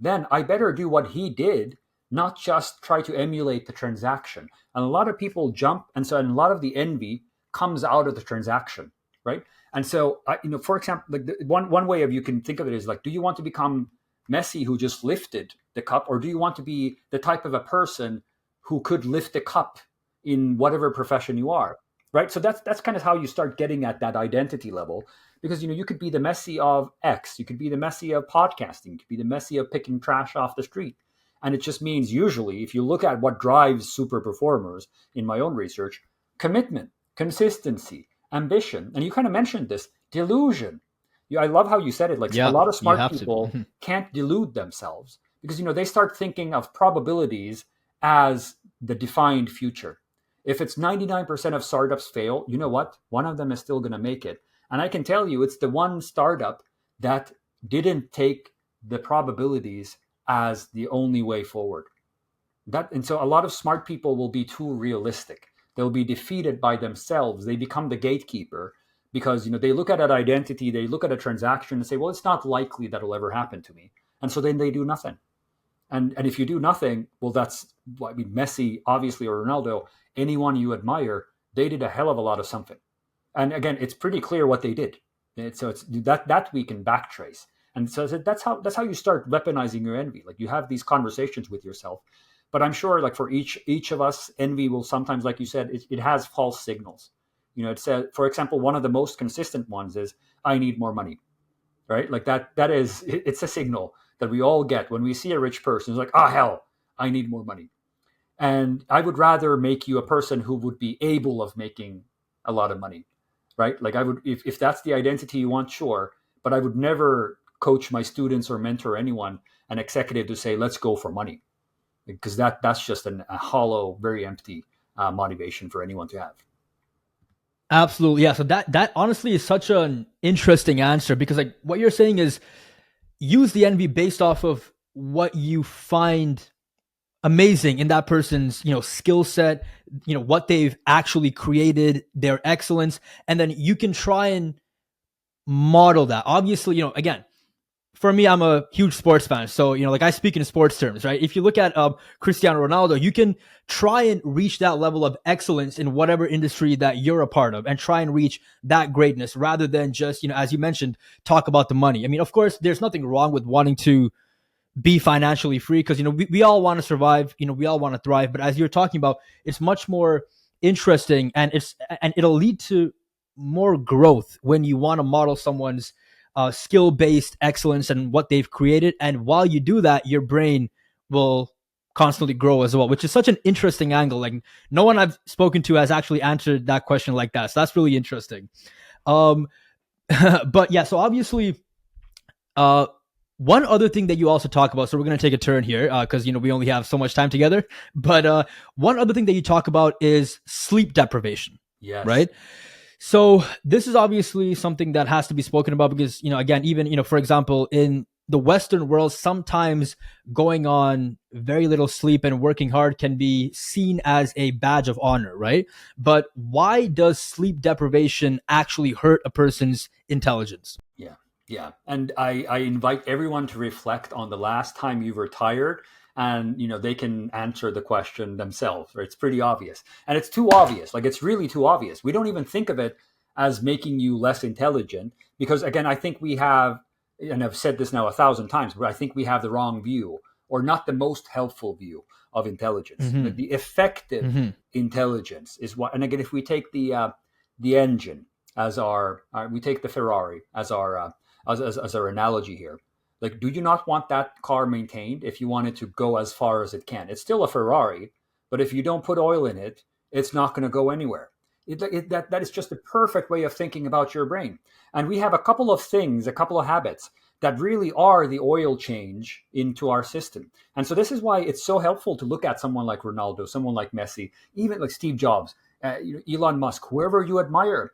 then I better do what he did, not just try to emulate the transaction. And a lot of people jump, and a lot of the envy comes out of the transaction, right? And so, for example, like one way of you can think of it is like, do you want to become Messi, who just lifted the cup, or do you want to be the type of a person who could lift the cup in whatever profession you are, right? So that's kind of how you start getting at that identity level, because you could be the Messi of X, you could be the Messi of podcasting, you could be the Messi of picking trash off the street, and it just means, usually, if you look at what drives super performers in my own research, commitment, consistency, ambition, and you kind of mentioned this, delusion. I love how you said it. Like, a Yeah, lot of you smart have to. people can't delude themselves because they start thinking of probabilities as the defined future. If it's 99% of startups fail, you know what? One of them is still going to make it. And I can tell you, it's the one startup that didn't take the probabilities as the only way forward. And so a lot of smart people will be too realistic. They'll be defeated by themselves. They become the gatekeeper because they look at an identity, they look at a transaction and say, well, it's not likely that'll ever happen to me. And so then they do nothing. And if you do nothing, well, Messi, obviously, or Ronaldo, anyone you admire, they did a hell of a lot of something. And again, it's pretty clear what they did. So it's that we can backtrace. And so that's how you start weaponizing your envy. Like, you have these conversations with yourself. But I'm sure, like, for each of us, envy will sometimes, like you said, it has false signals. It says, for example, one of the most consistent ones is, I need more money, right? Like it's a signal that we all get when we see a rich person. It's like, oh, hell, I need more money. And I would rather make you a person who would be able of making a lot of money, right? Like, I would, if that's the identity you want, sure. But I would never coach my students or mentor anyone, an executive, to say, let's go for money, because that's just a hollow, very empty motivation for anyone to have. Absolutely. Yeah. So that honestly is such an interesting answer, because like what you're saying is, use the envy based off of what you find amazing in that person's, skill set, what they've actually created, their excellence, and then you can try and model that. Obviously, again, for me, I'm a huge sports fan. So, like, I speak in sports terms, right? If you look at Cristiano Ronaldo, you can try and reach that level of excellence in whatever industry that you're a part of, and try and reach that greatness, rather than just, as you mentioned, talk about the money. I mean, of course, there's nothing wrong with wanting to be financially free, because, we all want to survive, we all want to thrive. But as you're talking about, it's much more interesting, and it'll lead to more growth when you want to model someone's skill-based excellence and what they've created. And while you do that, your brain will constantly grow as well, which is such an interesting angle. Like, no one I've spoken to has actually answered that question like that. So that's really interesting. But yeah, so obviously, one other thing that you also talk about, so we're going to take a turn here, because we only have so much time together. But one other thing that you talk about is sleep deprivation. Yes. Right. So this is obviously something that has to be spoken about, because, again, even, for example, in the Western world, sometimes going on very little sleep and working hard can be seen as a badge of honor, right? But why does sleep deprivation actually hurt a person's intelligence? Yeah. Yeah. And I invite everyone to reflect on the last time you were tired, and they can answer the question themselves. Right? It's pretty obvious, and it's too obvious. Like, it's really too obvious. We don't even think of it as making you less intelligent, because, again, I think we have, and I've said this now 1,000 times, but I think we have the wrong view, or not the most helpful view of intelligence. Mm-hmm. Like, the effective Mm-hmm. intelligence is what. And again, if we take the engine as we take the Ferrari as our as our analogy here. Like, do you not want that car maintained if you want it to go as far as it can? It's still a Ferrari, but if you don't put oil in it, it's not going to go anywhere. That is just the perfect way of thinking about your brain. And we have a couple of things, a couple of habits that really are the oil change into our system. And so this is why it's so helpful to look at someone like Ronaldo, someone like Messi, even like Steve Jobs. Elon Musk, whoever you admire,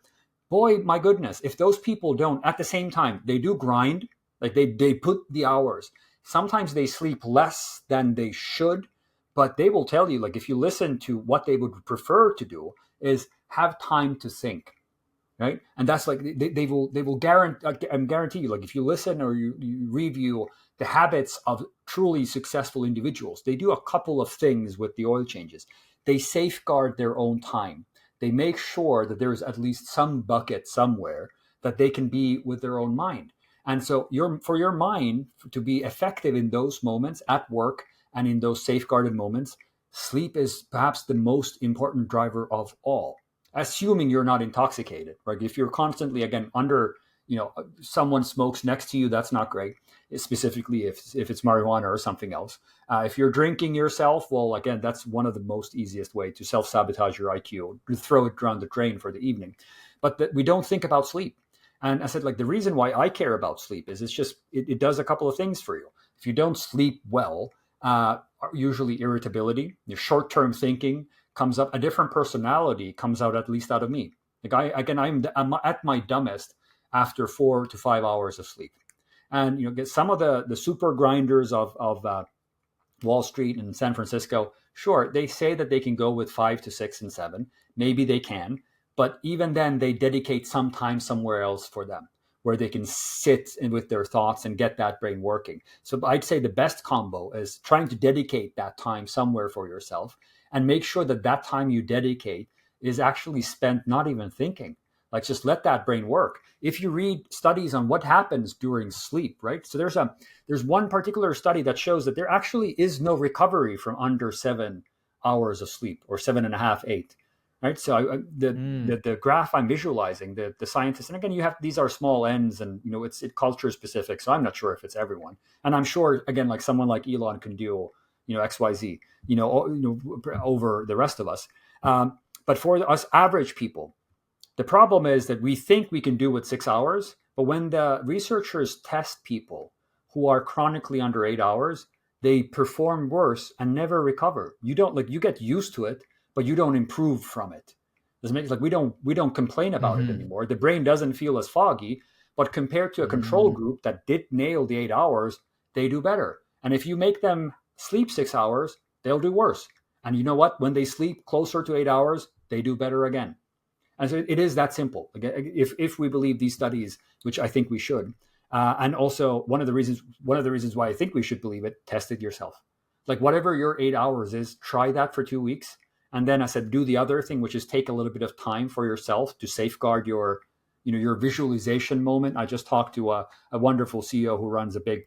boy, my goodness, if those people don't, at the same time, they do grind, like they put the hours. Sometimes they sleep less than they should, but they will tell you, like, if you listen to what they would prefer to do is have time to think, right? And that's like they will guarantee you, like, if you listen or you review the habits of truly successful individuals, they do a couple of things with the oil changes. They safeguard their own time. They make sure that there's at least some bucket somewhere that they can be with their own mind. And so for your mind to be effective in those moments at work and in those safeguarded moments, sleep is perhaps the most important driver of all, assuming you're not intoxicated, right? If you're constantly, again, under, someone smokes next to you, that's not great, specifically if it's marijuana or something else. If you're drinking yourself, well, again, that's one of the most easiest way to self-sabotage your IQ, to throw it down the drain for the evening. But we don't think about sleep. And I said, like, the reason why I care about sleep is it does a couple of things for you. If you don't sleep well, usually irritability, your short-term thinking comes up, a different personality comes out, at least out of me. Like, I'm at my dumbest after 4 to 5 hours of sleep. And get some of the super grinders of Wall Street and San Francisco, sure, they say that they can go with 5 to 6 and 7. Maybe they can, but even then they dedicate some time somewhere else for them, where they can sit with their thoughts and get that brain working. So I'd say the best combo is trying to dedicate that time somewhere for yourself, and make sure that that time you dedicate is actually spent not even thinking. Like, just let that brain work. If you read studies on what happens during sleep, right? So there's one particular study that shows that there actually is no recovery from under 7 hours of sleep, or 7.5, 8. Right. So the graph I'm visualizing, the scientists, and again, these are small n's, and it's culture specific. So I'm not sure if it's everyone. And I'm sure, again, like someone like Elon can do XYZ, over the rest of us. But for us average people, the problem is that we think we can do with 6 hours, but when the researchers test people who are chronically under 8 hours, they perform worse and never recover. You get used to it, but you don't improve from it. This makes, like, we don't complain about it anymore. The brain doesn't feel as foggy, but compared to a control group that did nail the 8 hours, they do better. And if you make them sleep 6 hours, they'll do worse. And you know what? When they sleep closer to 8 hours, they do better again. And so it is that simple. If we believe these studies, which I think we should, and also one of the reasons why I think we should believe it, test it yourself. Like, whatever your 8 hours is, try that for 2 weeks. And then I said, do the other thing, which is take a little bit of time for yourself to safeguard your visualization moment. I just talked to a wonderful CEO who runs a big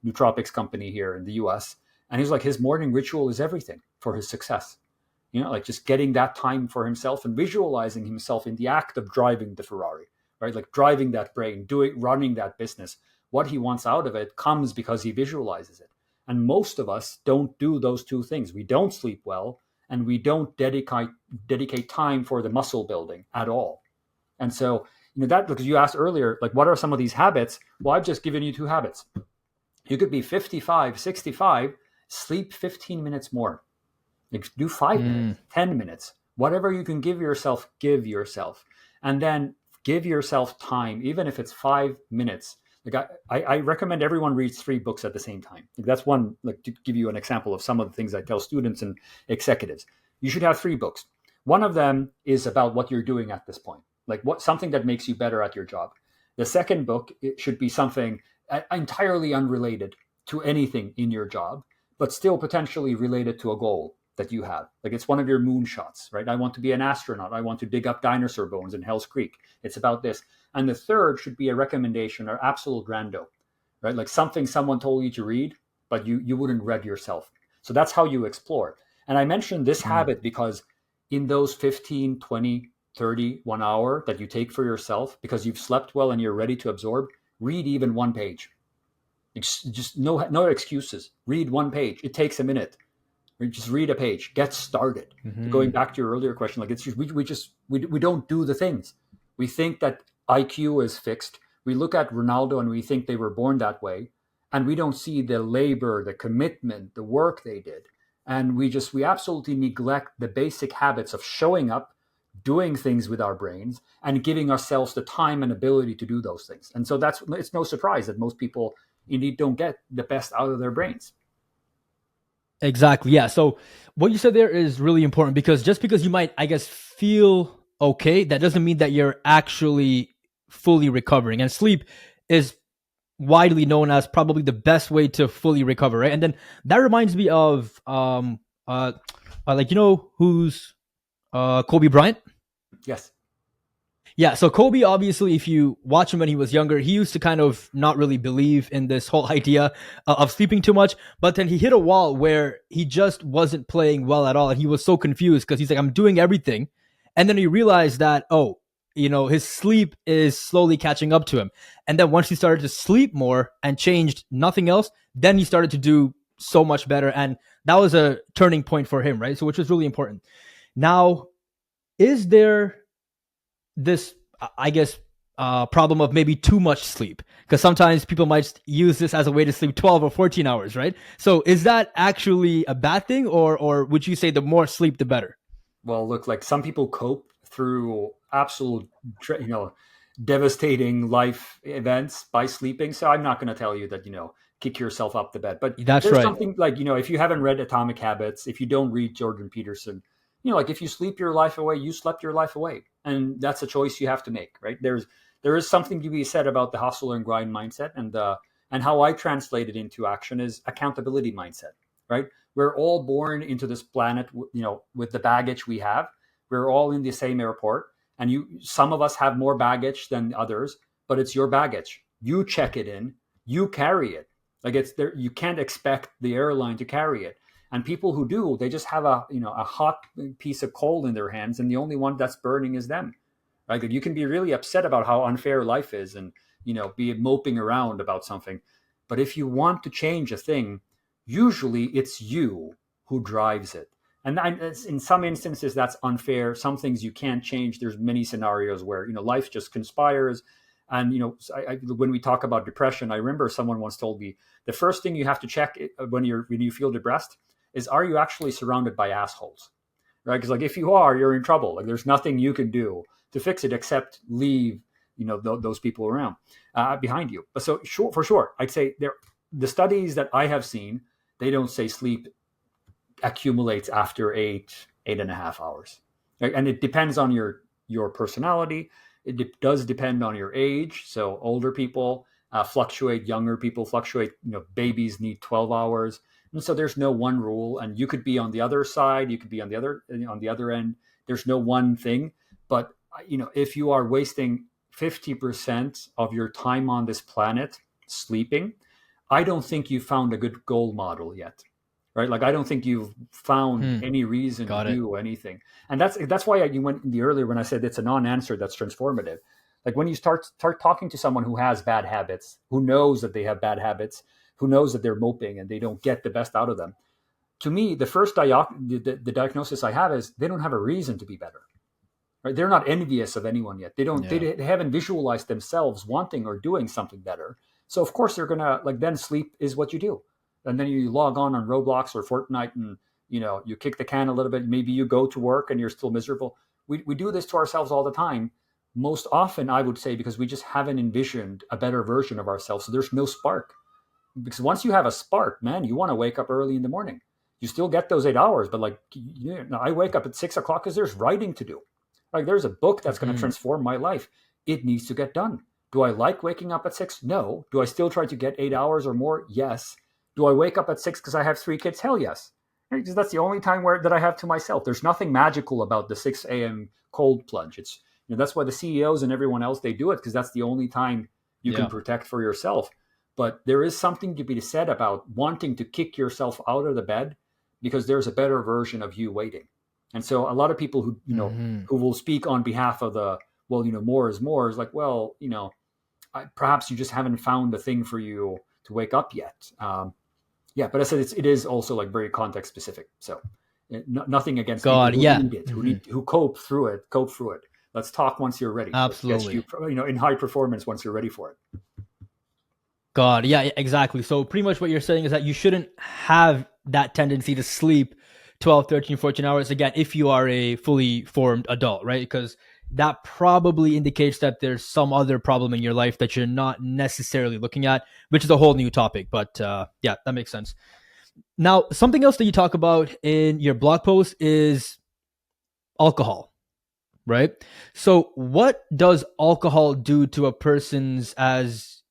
nootropics company here in the US. And he's like, his morning ritual is everything for his success. Like, just getting that time for himself and visualizing himself in the act of driving the Ferrari, right? Like, driving that brain, running that business. What he wants out of it comes because he visualizes it. And most of us don't do those two things. We don't sleep well, and we don't dedicate time for the muscle building at all. And so, that, because you asked earlier, like, what are some of these habits? Well, I've just given you 2 habits. You could be 55, 65, sleep 15 minutes more. Like, do 5 minutes, 10 minutes, whatever you can give yourself. And then give yourself time, even if it's 5 minutes. Like, I recommend everyone reads 3 books at the same time. Like, that's one, like, to give you an example of some of the things I tell students and executives. You should have 3 books. One of them is about what you're doing at this point, like something that makes you better at your job. The second book, it should be something entirely unrelated to anything in your job, but still potentially related to a goal that you have. Like, it's one of your moonshots, right? I want to be an astronaut. I want to dig up dinosaur bones in Hell's Creek. It's about this. And the third should be a recommendation or absolute rando, right? Like, something someone told you to read, but you wouldn't read yourself. So that's how you explore. And I mentioned this habit because in those 15, 20, 30, 1 hour that you take for yourself, because you've slept well and you're ready to absorb, read even 1 page. Just no excuses. Read 1 page. It takes a minute. Just read a page. Get started. Going back to your earlier question, like, it's just, we don't do the things. We think that IQ is fixed. We look at Ronaldo and we think they were born that way, and we don't see the labor, the commitment, the work they did, and we absolutely neglect the basic habits of showing up, doing things with our brains and giving ourselves the time and ability to do those things. And so it's no surprise that most people indeed don't get the best out of their brains. Exactly. Yeah. So what you said there is really important, because just because you might, I guess, feel okay, that doesn't mean that you're actually fully recovering. And sleep is widely known as probably the best way to fully recover, right? And then that reminds me of like, who's Kobe Bryant? Yes. Yeah, so Kobe, obviously, if you watch him when he was younger, he used to kind of not really believe in this whole idea of sleeping too much. But then he hit a wall where he just wasn't playing well at all. And he was so confused because he's like, I'm doing everything. And then he realized that, his sleep is slowly catching up to him. And then once he started to sleep more and changed nothing else, then he started to do so much better. And that was a turning point for him, right? So, which was really important. Now, is there this, I guess, problem of maybe too much sleep? Because sometimes people might use this as a way to sleep 12 or 14 hours, right? So is that actually a bad thing, or would you say the more sleep, the better? Well, look, like some people cope through absolute, devastating life events by sleeping. So I'm not going to tell you that, kick yourself up the bed. But That's there's right. something like, if you haven't read Atomic Habits, if you don't read Jordan Peterson, like if you sleep your life away, you slept your life away. And that's a choice you have to make, right? There is something to be said about the hustle and grind mindset, and how I translate it into action is accountability mindset, right? We're all born into this planet, with the baggage we have. We're all in the same airport, and some of us have more baggage than others, but it's your baggage. You check it in, you carry it. Like it's there, you can't expect the airline to carry it. And people who do, they just have a hot piece of coal in their hands, and the only one that's burning is them. Right? Like you can be really upset about how unfair life is, and be moping around about something. But if you want to change a thing, usually it's you who drives it. And in some instances, that's unfair. Some things you can't change. There's many scenarios where life just conspires. And when we talk about depression, I remember someone once told me the first thing you have to check when you feel depressed is, are you actually surrounded by assholes? Right? Because like if you are, you're in trouble. Like there's nothing you can do to fix it except leave those people around behind you. But so for sure, I'd say the studies that I have seen, they don't say sleep accumulates after 8.5 hours, right? And it depends on your personality. Does depend on your age. So older people fluctuate, younger people fluctuate. Babies need 12 hours. And so there's no one rule, and you could be on the other side, you could be on the other end. There's no one thing, but if you are wasting 50% of your time on this planet sleeping, I don't think you found a good goal model yet, right? Like I don't think you've found any reason to Got it. do anything, and that's why you went in the earlier when I said it's a non-answer that's transformative. Like when you start talking to someone who has bad habits, who knows that they have bad habits, who knows that they're moping and they don't get the best out of them. To me, the first the diagnosis I have is they don't have a reason to be better. Right? They're not envious of anyone yet. They don't. Yeah. They haven't visualized themselves wanting or doing something better. So of course they're gonna then sleep is what you do, and then you log on Roblox or Fortnite, and you kick the can a little bit. Maybe you go to work and you're still miserable. We do this to ourselves all the time. Most often, I would say, because we just haven't envisioned a better version of ourselves. So there's no spark. Because once you have a spark, man, you want to wake up early in the morning. You still get those 8 hours, but like I wake up at 6 o'clock because there's writing to do. Like there's a book that's going to transform my life. It needs to get done. Do I like waking up at 6? No. Do I still try to get 8 hours or more? Yes. Do I wake up at 6 because I have 3 kids? Hell yes. Right? Because that's the only time that I have to myself. There's nothing magical about the 6 a.m. cold plunge. It's that's why the CEOs and everyone else, they do it, because that's the only time you can protect for yourself. But there is something to be said about wanting to kick yourself out of the bed because there's a better version of you waiting. And so a lot of people who who will speak on behalf of the more is more is like, well, perhaps you just haven't found a thing for you to wake up yet. But I said it is also like very context specific. So nothing against people God, who yeah. need it, who cope through it. Let's talk once you're ready. Absolutely. Let's get you in high performance once you're ready for it. God, yeah, exactly. So pretty much what you're saying is that you shouldn't have that tendency to sleep 12, 13, 14 hours. Again, if you are a fully formed adult, right? Because that probably indicates that there's some other problem in your life that you're not necessarily looking at, which is a whole new topic. But yeah, that makes sense. Now, something else that you talk about in your blog post is alcohol, right? So, what does alcohol do to a person's, as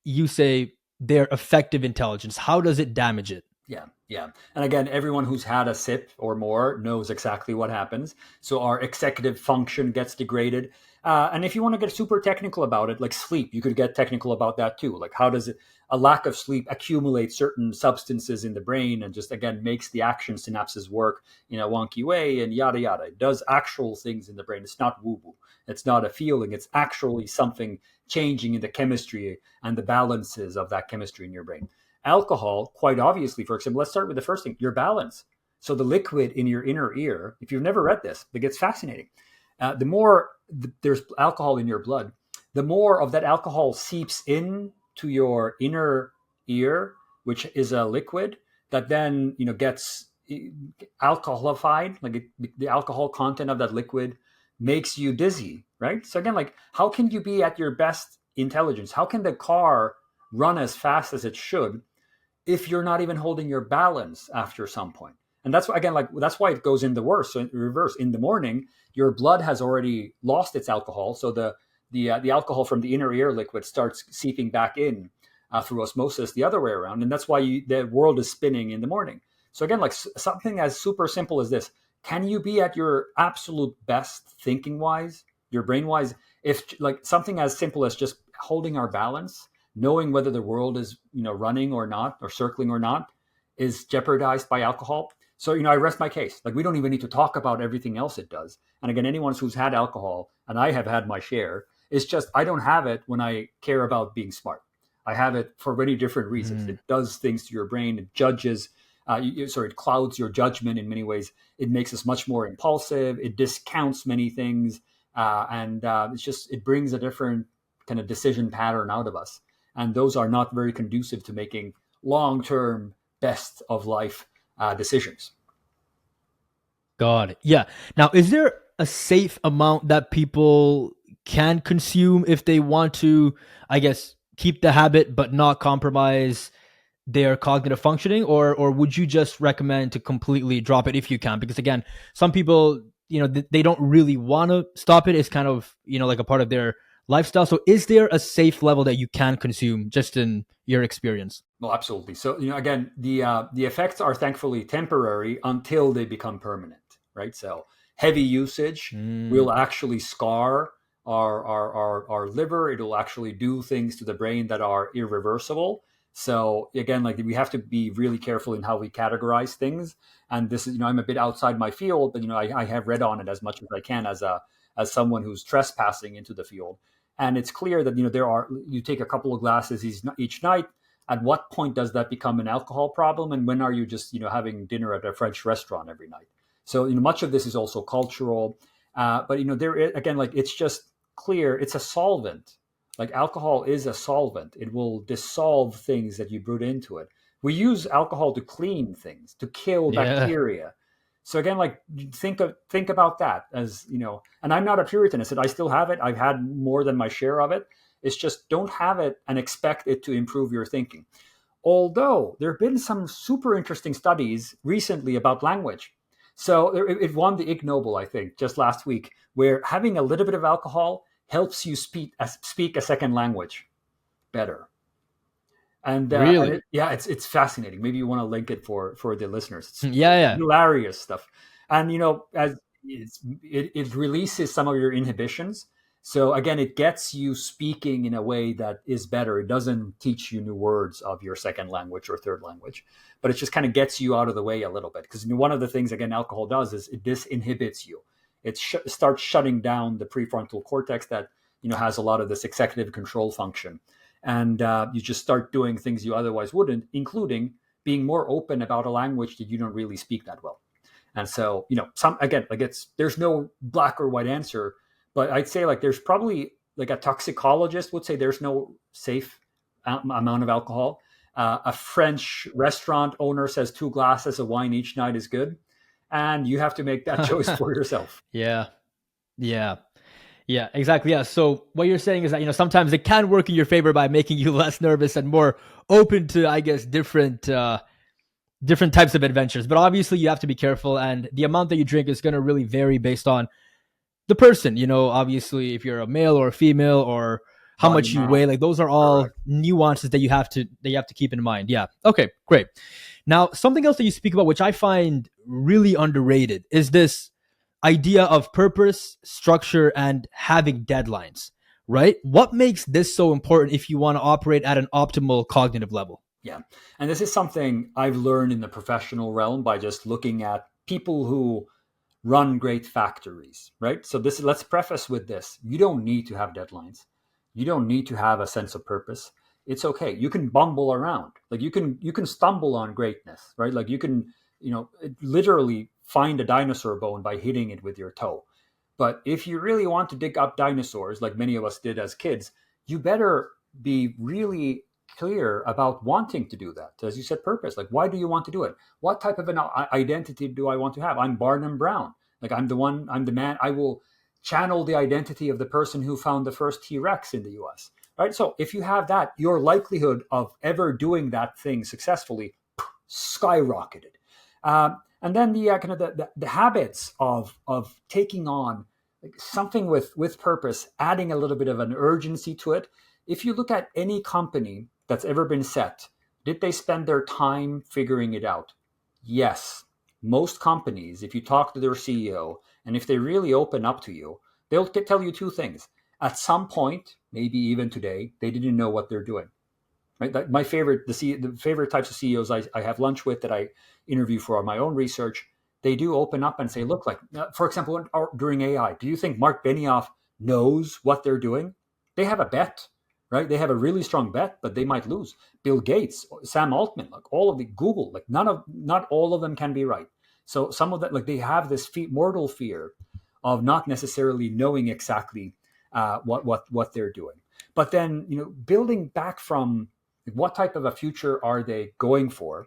you say, their effective intelligence? How does it damage it? Yeah, yeah. And again, everyone who's had a sip or more knows exactly what happens. So our executive function gets degraded. And if you want to get super technical about it, like sleep, you could get technical about that too. Like how does a lack of sleep accumulate certain substances in the brain and just again makes the action synapses work in a wonky way and yada yada. It does actual things in the brain. It's not woo woo. It's not a feeling. It's actually something changing in the chemistry and the balances of that chemistry in your brain. Alcohol, quite obviously, for example, let's start with the first thing, your balance. So the liquid in your inner ear, if you've never read this, it gets fascinating. The more there's alcohol in your blood, the more of that alcohol seeps in to your inner ear, which is a liquid that then gets alcoholified. The alcohol content of that liquid makes you dizzy, right? So again, like how can you be at your best intelligence? How can the car run as fast as it should if you're not even holding your balance after some point? And that's why, again, like that's why it goes in the worst. So in reverse, in the morning, your blood has already lost its alcohol, so the alcohol from the inner ear liquid starts seeping back in through osmosis the other way around, and that's why the world is spinning in the morning. So again, like something as super simple as this: can you be at your absolute best thinking wise, your brain wise, if like something as simple as just holding our balance, knowing whether the world is running or not or circling or not is jeopardized by alcohol? So I rest my case. Like we don't even need to talk about everything else it does. And again, anyone who's had alcohol, and I have had my share, it's just I don't have it when I care about being smart. I have it for many different reasons. It does things to your brain. It judges it clouds your judgment in many ways. It makes us much more impulsive. It discounts many things, and it brings a different kind of decision pattern out of us. And those are not very conducive to making long-term best of life decisions. Got it. Yeah. Now, is there a safe amount that people can consume if they want to, I guess, keep the habit but not compromise their cognitive functioning, or would you just recommend to completely drop it if you can? Because again, some people, they don't really want to stop it. It's kind of, like a part of their lifestyle. So is there a safe level that you can consume just in your experience? Well, absolutely. So, again, the effects are thankfully temporary until they become permanent, right? So heavy usage will actually scar our liver. It'll actually do things to the brain that are irreversible. So again, like we have to be really careful in how we categorize things. And this is, I'm a bit outside my field, but I have read on it as much as I can as someone who's trespassing into the field. And it's clear that you take a couple of glasses each night. At what point does that become an alcohol problem, and when are you just having dinner at a French restaurant every night? So much of this is also cultural, but there again, like it's just clear it's a solvent. Like alcohol is a solvent. It will dissolve things that you put into it. We use alcohol to clean things, to kill Yeah. bacteria. So again, like think about that as and I'm not a Puritan. I said I still have it. I've had more than my share of it. It's just don't have it and expect it to improve your thinking. Although there have been some super interesting studies recently about language. So it won the Ig Nobel, I think, just last week, where having a little bit of alcohol helps you speak a second language better. And Really? it's fascinating. Maybe you want to link it for the listeners. It's Yeah, yeah. hilarious stuff. And as it releases some of your inhibitions. So again, it gets you speaking in a way that is better. It doesn't teach you new words of your second language or third language, but it just kind of gets you out of the way a little bit. Because one of the things again alcohol does is it disinhibits you. It starts shutting down the prefrontal cortex that has a lot of this executive control function, and you just start doing things you otherwise wouldn't, including being more open about a language that you don't really speak that well. And so there's no black or white answer, but I'd say like there's probably like a toxicologist would say there's no safe amount of alcohol. A French restaurant owner says 2 glasses of wine each night is good. and you have to make that choice for yourself. Yeah. Yeah. Yeah, exactly. Yeah. So what you're saying is that, sometimes it can work in your favor by making you less nervous and more open to, I guess, different types of adventures. But obviously you have to be careful, and the amount that you drink is going to really vary based on the person, obviously if you're a male or a female, or how Body much you weigh, mass. like those are all Correct. nuances that you have to keep in mind. Yeah. Okay, great. Now, something else that you speak about, which I find really underrated, is this idea of purpose, structure, and having deadlines, right? What makes this so important if you want to operate at an optimal cognitive level? Yeah. And this is something I've learned in the professional realm by just looking at people who run great factories, right? So this, let's preface with this. You don't need to have deadlines. You don't need to have a sense of purpose. It's okay. You can bumble around. Like you can stumble on greatness, right? Like you can, literally find a dinosaur bone by hitting it with your toe. But if you really want to dig up dinosaurs, like many of us did as kids, you better be really clear about wanting to do that. As you said, purpose. Like, why do you want to do it? What type of an identity do I want to have? I'm Barnum Brown. Like, I'm the one, I'm the man. I will channel the identity of the person who found the first T-Rex in the US. Right. So if you have that, your likelihood of ever doing that thing successfully skyrocketed. And then the kind of the habits of taking on like something with purpose, adding a little bit of an urgency to it. If you look at any company that's ever been set, did they spend their time figuring it out? Yes. Most companies, if you talk to their CEO and if they really open up to you, they'll tell you two things. At some point, maybe even today, they didn't know what they're doing. Right? My favorite, the favorite types of CEOs I have lunch with that I interview for my own research, they do open up and say, look, like, for example, during AI, do you think Mark Benioff knows what they're doing? They have a bet, right? They have a really strong bet, but they might lose. Bill Gates, Sam Altman, like all of the Google, like not all of them can be right. So some of that, like they have this mortal fear of not necessarily knowing exactly what they're doing. But then, building back from what type of a future are they going for?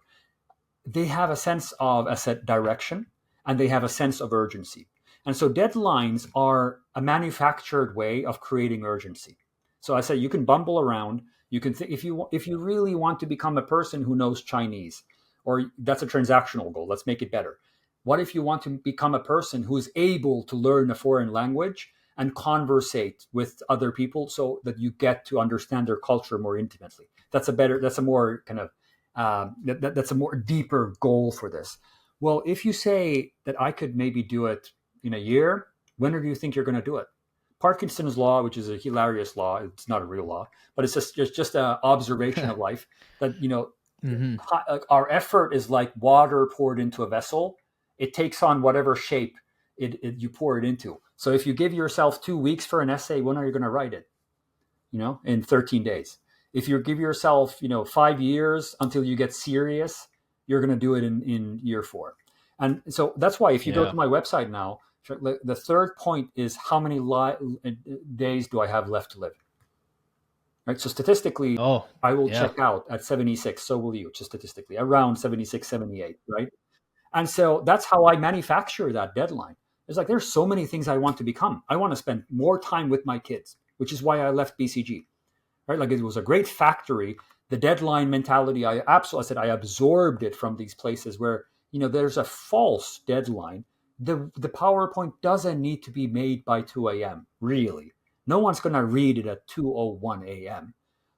They have a sense of a set direction and they have a sense of urgency. And so deadlines are a manufactured way of creating urgency. So I say you can bumble around. You can if you really want to become a person who knows Chinese, or that's a transactional goal. Let's make it better. What if you want to become a person who is able to learn a foreign language and conversate with other people so that you get to understand their culture more intimately? That's a more kind of that's a more deeper goal for this. Well, if you say that I could maybe do it in a year, when do you think you're going to do it? Parkinson's law, which is a hilarious law, it's not a real law, but it's just an observation of life that Mm-hmm. our effort is like water poured into a vessel. It takes on whatever shape you pour it into. So if you give yourself 2 weeks for an essay, when are you going to write it? In 13 days. If you give yourself, 5 years until you get serious, you're going to do it in year 4. And so that's why if you go Yeah. to my website now, the third point is how many days do I have left to live? Right. So statistically, Oh, I will yeah. check out at 76. So will you, just statistically, around 76, 78. Right. And so that's how I manufacture that deadline. It's like there's so many things I want to become. I want to spend more time with my kids, which is why I left BCG. Right? Like it was a great factory. The deadline mentality, I said I absorbed it from these places where there's a false deadline. The PowerPoint doesn't need to be made by 2 a.m. Really, no one's going to read it at 2:01 a.m.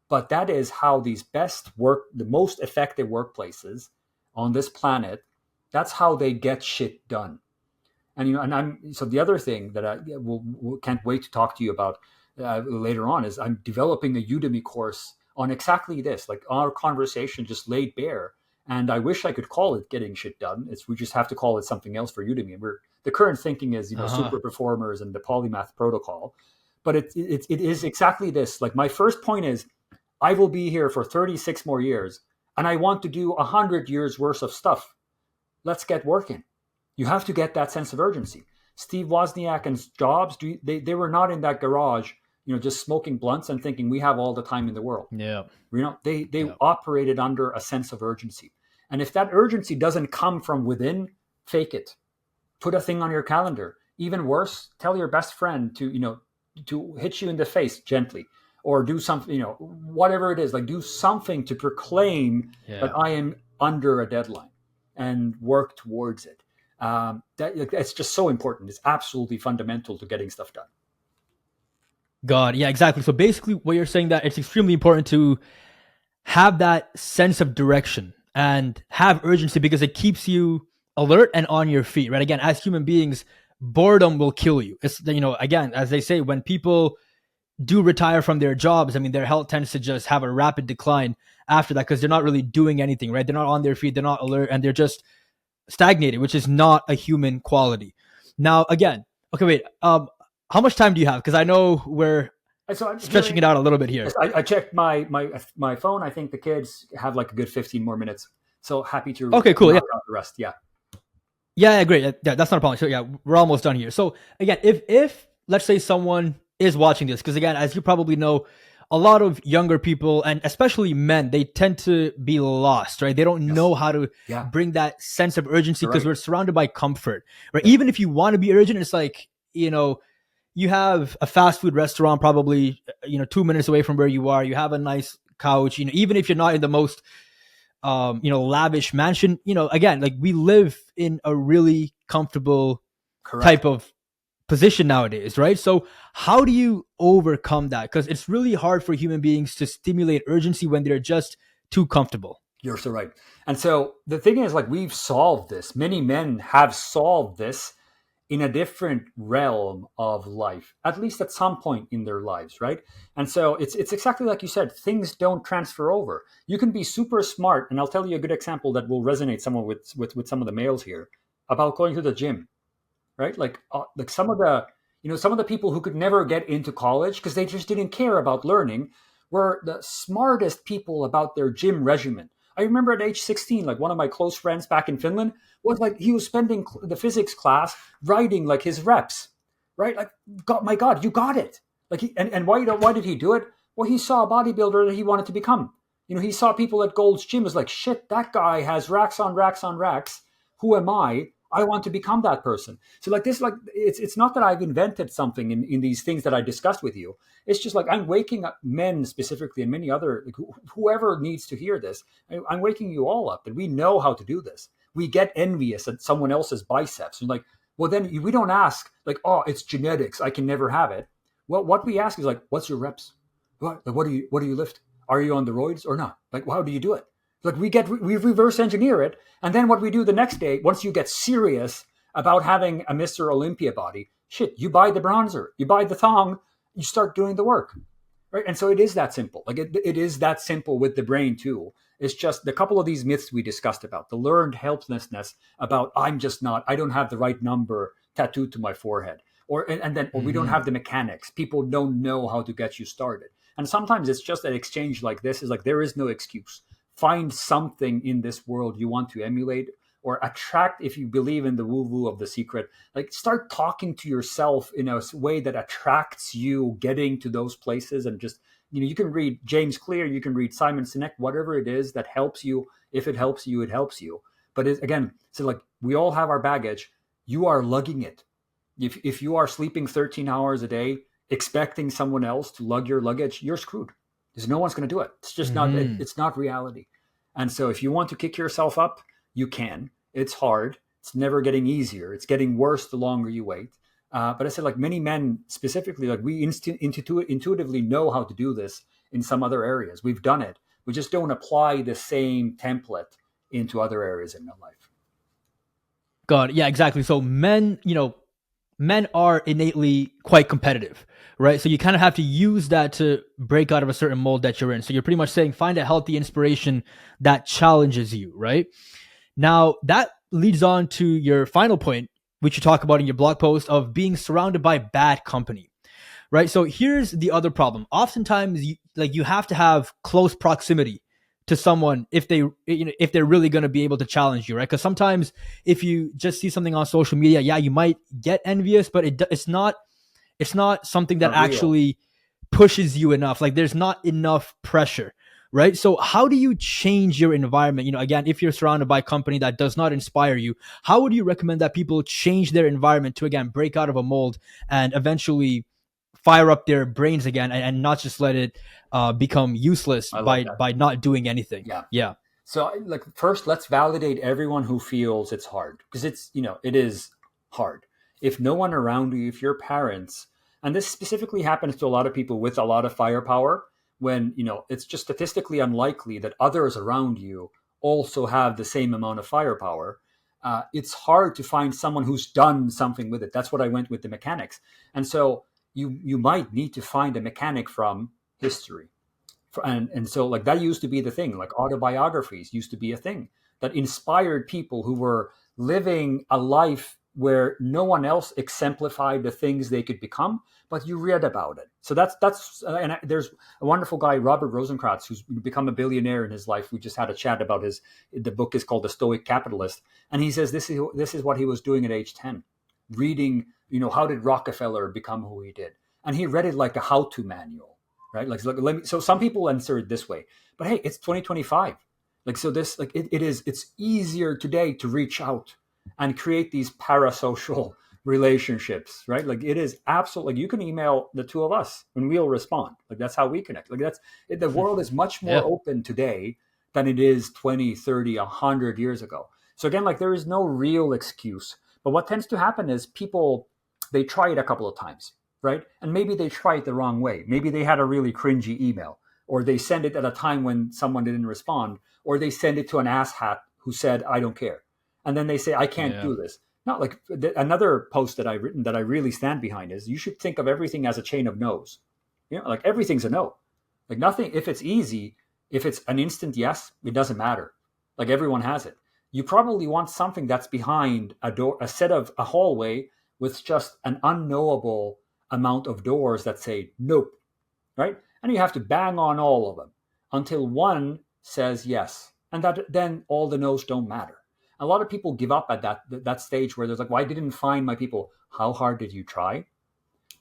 But that is how these the most effective workplaces on this planet, that's how they get shit done. And so the other thing that I can't wait to talk to you about later on is I'm developing a Udemy course on exactly this. Like our conversation just laid bare, and I wish I could call it "Getting Shit Done." We just have to call it something else for Udemy. The current thinking is Uh-huh. super performers and the polymath protocol, but it is exactly this. Like my first point is I will be here for 36 more years, and I want to do 100 years worth of stuff. Let's get working. You have to get that sense of urgency. Steve Wozniak and Jobs, they were not in that garage, just smoking blunts and thinking we have all the time in the world. Yeah. They Yeah. operated under a sense of urgency. And if that urgency doesn't come from within, fake it. put a thing on your calendar. Even worse, tell your best friend to hit you in the face gently, or do something, whatever it is, like do something to proclaim that Yeah. I am under a deadline and work towards it. It's just so important. It's absolutely fundamental to getting stuff done. God, yeah, exactly. So basically, what you're saying that it's extremely important to have that sense of direction and have urgency because it keeps you alert and on your feet, right? Again, as human beings, boredom will kill you. It's, again, as they say, when people do retire from their jobs, I mean, their health tends to just have a rapid decline after that because they're not really doing anything, right? They're not on their feet, they're not alert, and they're just stagnated, which is not a human quality. Now, again, okay, wait, how much time do you have? Because I know we're So I'm stretching it out a little bit here. I checked my phone. I think the kids have like a good 15 more minutes. So happy to Okay, cool. Yeah. knock out the rest. Yeah. Yeah, great. Yeah, that's not a problem. So yeah, we're almost done here. So again, if let's say someone is watching this, because again, as you probably know, a lot of younger people and especially men, they tend to be lost, right? They don't know how to bring that sense of urgency because we're surrounded by comfort, right? Even if you want to be urgent, it's like, you have a fast food restaurant probably 2 minutes away from where you are. You have a nice couch, even if you're not in the most lavish mansion, again, like we live in a really comfortable type of position nowadays, right? So how do you overcome that? Because it's really hard for human beings to stimulate urgency when they're just too comfortable. You're so right. And so the thing is, like, we've solved this. Many men have solved this in a different realm of life, at least at some point in their lives, right? And so it's exactly like you said, things don't transfer over. You can be super smart, and I'll tell you a good example that will resonate somewhat with some of the males here about going to the gym, right? Like some of the people who could never get into college because they just didn't care about learning were the smartest people about their gym regimen. I remember at age 16, like one of my close friends back in Finland was like, he was spending the physics class writing like his reps, right? Like, God, my God, you got it. Like, and why did he do it? Well, he saw a bodybuilder that he wanted to become. He saw people at Gold's Gym, was like, shit, that guy has racks on racks on racks. Who am I? I want to become that person. So like this, like it's not that I've invented something in these things that I discussed with you. It's just like I'm waking up men specifically and many other, like, whoever needs to hear this. I'm waking you all up, and we know how to do this. We get envious at someone else's biceps. And like, well, then we don't ask like, oh, it's genetics, I can never have it. Well, what we ask is like, what's your reps? What do you lift? Are you on the roids or not? Like, how do you do it? Like we reverse engineer it. And then what we do the next day, once you get serious about having a Mr. Olympia body, shit, you buy the bronzer, you buy the thong, you start doing the work. Right. And so it is that simple. Like it is that simple with the brain too. It's just the couple of these myths we discussed about the learned helplessness about I don't have the right number tattooed to my forehead. Or we don't have the mechanics. People don't know how to get you started. And sometimes it's just an exchange like this is like, there is no excuse. Find something in this world you want to emulate or attract. If you believe in the woo-woo of The Secret, like start talking to yourself in a way that attracts you getting to those places. And just, you can read James Clear, you can read Simon Sinek, whatever it is that helps you. If it helps you, it helps you. But again, so like we all have our baggage. You are lugging it. If you are sleeping 13 hours a day, expecting someone else to lug your luggage, you're screwed. Because no one's going to do it. It's just not, it's not reality. And so if you want to kick yourself up, you can. It's hard. It's never getting easier. It's getting worse the longer you wait. But I said, like many men specifically, like we intuitively know how to do this in some other areas. We've done it. We just don't apply the same template into other areas in our life. God, yeah, exactly. So men are innately quite competitive, right? So you kind of have to use that to break out of a certain mold that you're in. So you're pretty much saying find a healthy inspiration that challenges you, right? Now that leads on to your final point, which you talk about in your blog post of being surrounded by bad company, right? So here's the other problem. Oftentimes you have to have close proximity to someone if they're really going to be able to challenge you, right? Because sometimes if you just see something on social media, yeah, you might get envious, but it's not something that actually pushes you enough. Like there's not enough pressure. right? So how do you change your environment? Again, if you're surrounded by a company that does not inspire you, how would you recommend that people change their environment to, again, break out of a mold and eventually fire up their brains again, and not just let it become useless I love by that. not doing anything? Yeah. Yeah. So, like, first, let's validate everyone who feels it's hard, because it is hard. If no one around you, if your parents, and this specifically happens to a lot of people with a lot of firepower, when, it's just statistically unlikely that others around you also have the same amount of firepower. It's hard to find someone who's done something with it. That's what I went with the mechanics. And so you might need to find a mechanic from history, and so, like, that used to be the thing. Like, autobiographies used to be a thing that inspired people who were living a life where no one else exemplified the things they could become, but you read about it. So there's a wonderful guy, Robert Rosenkranz, who's become a billionaire in his life. We just had a chat about the book is called The Stoic Capitalist, and he says this is what he was doing at age 10, reading, how did Rockefeller become who he did, and he read it like a how-to manual. Right? So some people answer it this way, but hey, it's 2025. Like, so this, like, it's easier today to reach out and create these parasocial relationships, right? Like, it is absolutely, like, you can email the two of us and we'll respond. Like, that's how we connect. Like, the world is much more Yeah. open today than it is 20, 30, 100 years ago. So again, like, there is no real excuse, but what tends to happen is people, they try it a couple of times, right? And maybe they try it the wrong way. Maybe they had a really cringy email, or they send it at a time when someone didn't respond, or they send it to an asshat who said, I don't care. And then they say, I can't Yeah. do this. Not like another post that I've written that I really stand behind is, you should think of everything as a chain of no's. Like, everything's a no. Like, nothing, if it's easy, if it's an instant yes, it doesn't matter. Like, everyone has it. You probably want something that's behind a door, a hallway with just an unknowable amount of doors that say nope, right? And you have to bang on all of them until one says yes, and then all the no's don't matter. A lot of people give up at that stage where there's like, well, I didn't find my people. How hard did you try?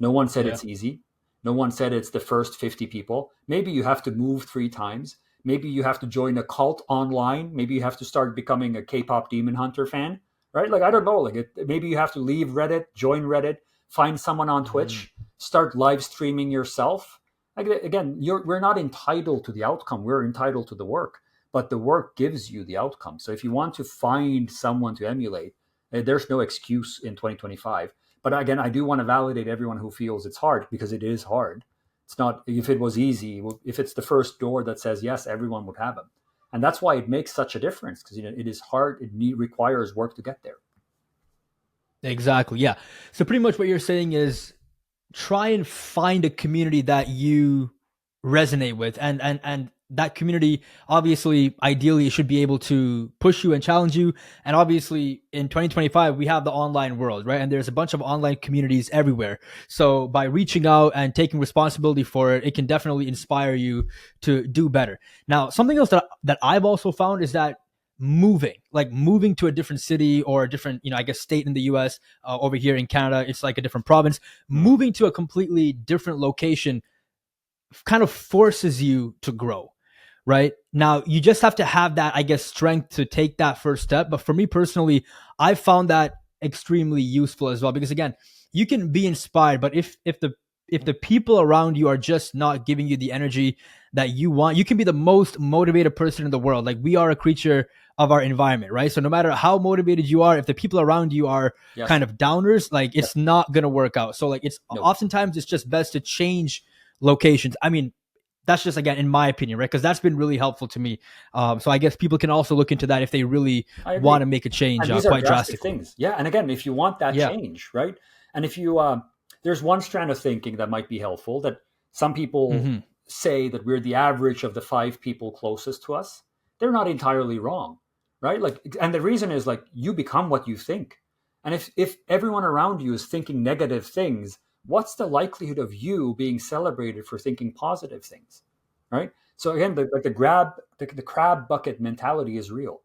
No one said Yeah. it's easy. No one said it's the first 50 people. Maybe you have to move 3 times. Maybe you have to join a cult online. Maybe you have to start becoming a K-pop Demon Hunter fan, right? Like, I don't know. Like, maybe you have to leave Reddit, join Reddit, find someone on Mhm. Twitch, start live streaming yourself. Like, again, we're not entitled to the outcome. We're entitled to the work, but the work gives you the outcome. So if you want to find someone to emulate, there's no excuse in 2025. But again, I do want to validate everyone who feels it's hard, because it is hard. It's not, if it was easy, if it's the first door that says yes, everyone would have them. And that's why it makes such a difference, because it is hard. Requires work to get there. Exactly. Yeah. So pretty much what you're saying is try and find a community that you resonate with, and that community, obviously, ideally, should be able to push you and challenge you. And obviously, in 2025, we have the online world, right? And there's a bunch of online communities everywhere. So by reaching out and taking responsibility for it, it can definitely inspire you to do better. Now, something else that I've also found is that moving to a different city or a different, I guess, state in the US. Over here in Canada, it's like a different province. Mm. Moving to a completely different location kind of forces you to grow, right? Now, you just have to have that, I guess, strength to take that first step. But for me personally, I found that extremely useful as well, because again, you can be inspired, but if the people around you are just not giving you the energy that you want, you can be the most motivated person in the world. Like, we are a creature of our environment, right? So no matter how motivated you are, if the people around you are Yes. kind of downers, like, Yes. it's not going to work out. So like, it's No. oftentimes it's just best to change locations. I mean, that's just, again, in my opinion, right? Because that's been really helpful to me. So I guess people can also look into that if they really I want agree. to make a change And these are quite drastic drastically. things. Yeah. And again, if you want that Yeah. change, right? And if you, there's one strand of thinking that might be helpful, that some people Hmm. say that we're the average of the 5 people closest to us. They're not entirely wrong, right? Like, and the reason is, like, you become what you think. And if everyone around you is thinking negative things, what's the likelihood of you being celebrated for thinking positive things, right? So again, the crab bucket mentality is real,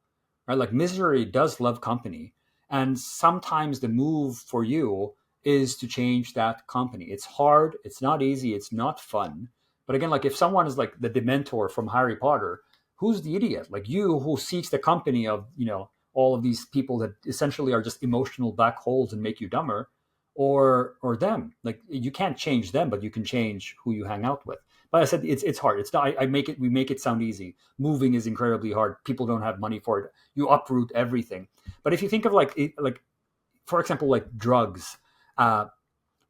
right? Like, misery does love company, and sometimes the move for you is to change that company. It's hard, it's not easy, it's not fun, But again, like if someone is like the Dementor from Harry Potter, who's the idiot? Like you, who seeks the company of all of these people that essentially are just emotional black holes and make you dumber, or them. Like you can't change them, but you can change who you hang out with. But I said it's hard. It's not. We make it sound easy. Moving is incredibly hard. People don't have money for it. You uproot everything. But if you think of like for example, like drugs,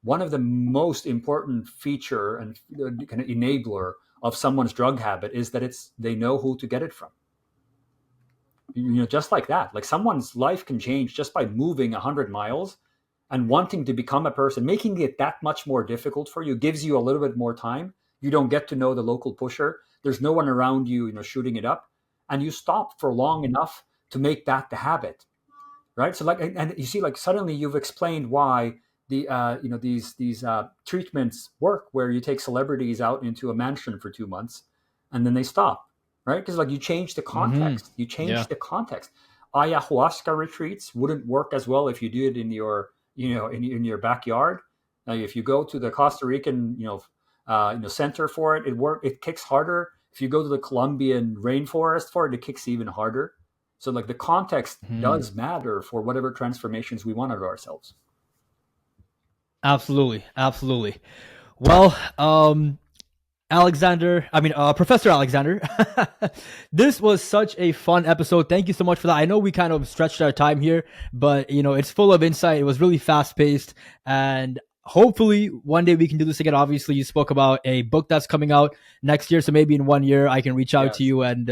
one of the most important feature and kind of enabler of someone's drug habit is that they know who to get it from. Just like that. Like someone's life can change just by moving 100 miles and wanting to become a person, making it that much more difficult for you, gives you a little bit more time. You don't get to know the local pusher. There's no one around you, shooting it up, and you stop for long enough to make that the habit, right? So like, and you see, like suddenly you've explained why the these treatments work, where you take celebrities out into a mansion for 2 months, and then they stop, right? Because like you change the context. You change the context. Ayahuasca retreats wouldn't work as well if you do it in your in your backyard. Now, if you go to the Costa Rican center for it, it kicks harder. If you go to the Colombian rainforest for it, it kicks even harder. So like the context does matter for whatever transformations we want out of ourselves. Absolutely. Absolutely. Well, Professor Alexander, this was such a fun episode. Thank you so much for that. I know we kind of stretched our time here, but it's full of insight. It was really fast paced, and hopefully one day we can do this again. Obviously, you spoke about a book that's coming out next year, so maybe in 1 year I can reach out to you and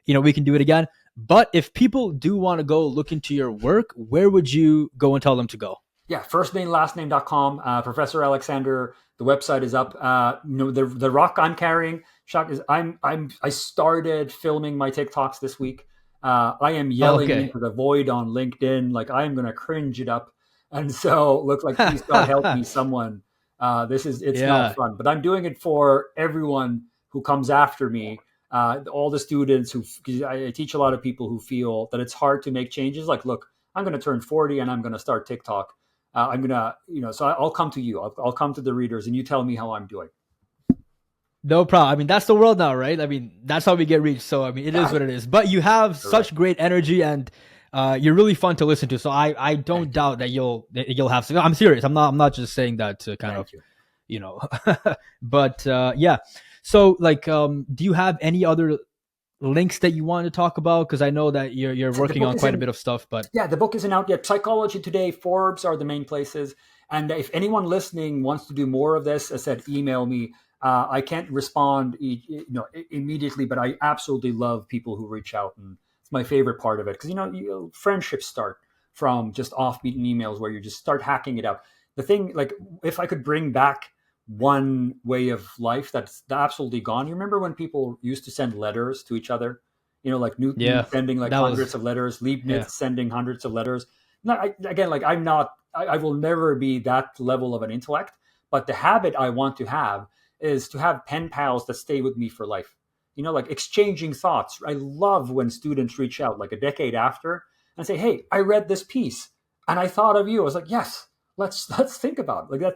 we can do it again. But if people do want to go look into your work, where would you go and tell them to go? Yeah, firstname.lastname.com. Professor Alexander. The website is up. The rock I'm carrying, Shock, is I started filming my TikToks this week. I am yelling into the void on LinkedIn, like I am going to cringe it up. And so look, like please God help me, someone. It's not fun, but I'm doing it for everyone who comes after me. All the students I teach a lot of people who feel that it's hard to make changes. Like, look, I'm going to turn 40 and I'm going to start TikTok. I'm going to, so I'll come to you. I'll come to the readers and you tell me how I'm doing. No problem. I mean, that's the world now, right? I mean, that's how we get reached. So, I mean, it is what it is. But you have such great energy and you're really fun to listen to. So I don't doubt that you'll have some. I'm serious. I'm not just saying that to kind of, but yeah. So like, do you have any other links that you want to talk about? Because I know that you're working on quite a bit of stuff, but the book isn't out yet. Psychology Today, Forbes are the main places. And if anyone listening wants to do more of this, as I said, email me. I can't respond immediately, but I absolutely love people who reach out, and it's my favorite part of it because friendships start from just offbeat emails where you just start hacking it up. The thing, like, if I could bring back one way of life that's absolutely gone. You remember when people used to send letters to each other? Like Newton sending like hundreds of letters, Leibniz sending hundreds of letters. I will never be that level of an intellect, but the habit I want to have is to have pen pals that stay with me for life. Like exchanging thoughts. I love when students reach out like a decade after and say, "Hey, I read this piece and I thought of you." I was like, "Yes, let's think about it." Like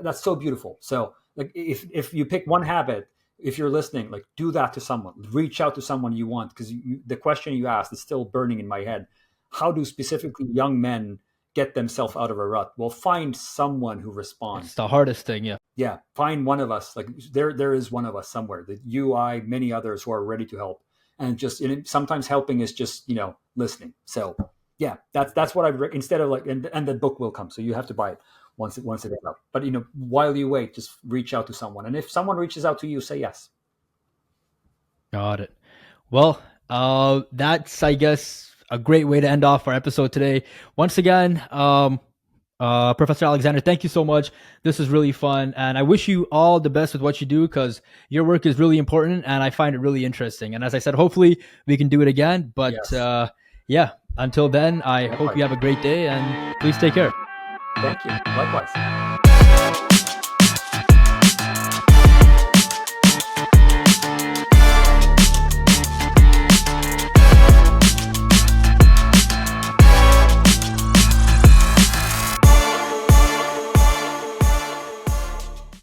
that's so beautiful. So like if you pick one habit, if you're listening, like do that to someone. Reach out to someone you want, because the question you asked is still burning in my head. How do specifically young men get themselves out of a rut? Well, find someone who responds. It's the hardest thing, yeah. Yeah, find one of us. Like there is one of us somewhere. That you, I, many others who are ready to help. And just sometimes helping is just listening. So yeah, that's what I've instead of like, and the book will come, so you have to buy it once it is out. But while you wait, just reach out to someone, and if someone reaches out to you, say yes. Got it. Well, that's, I guess, a great way to end off our episode today. Once again, Professor Alexander, thank you so much. This is really fun, and I wish you all the best with what you do, because your work is really important and I find it really interesting. And as I said, hopefully we can do it again. But yeah, until then, I hope you have a great day, and please take care. Thank you. Likewise.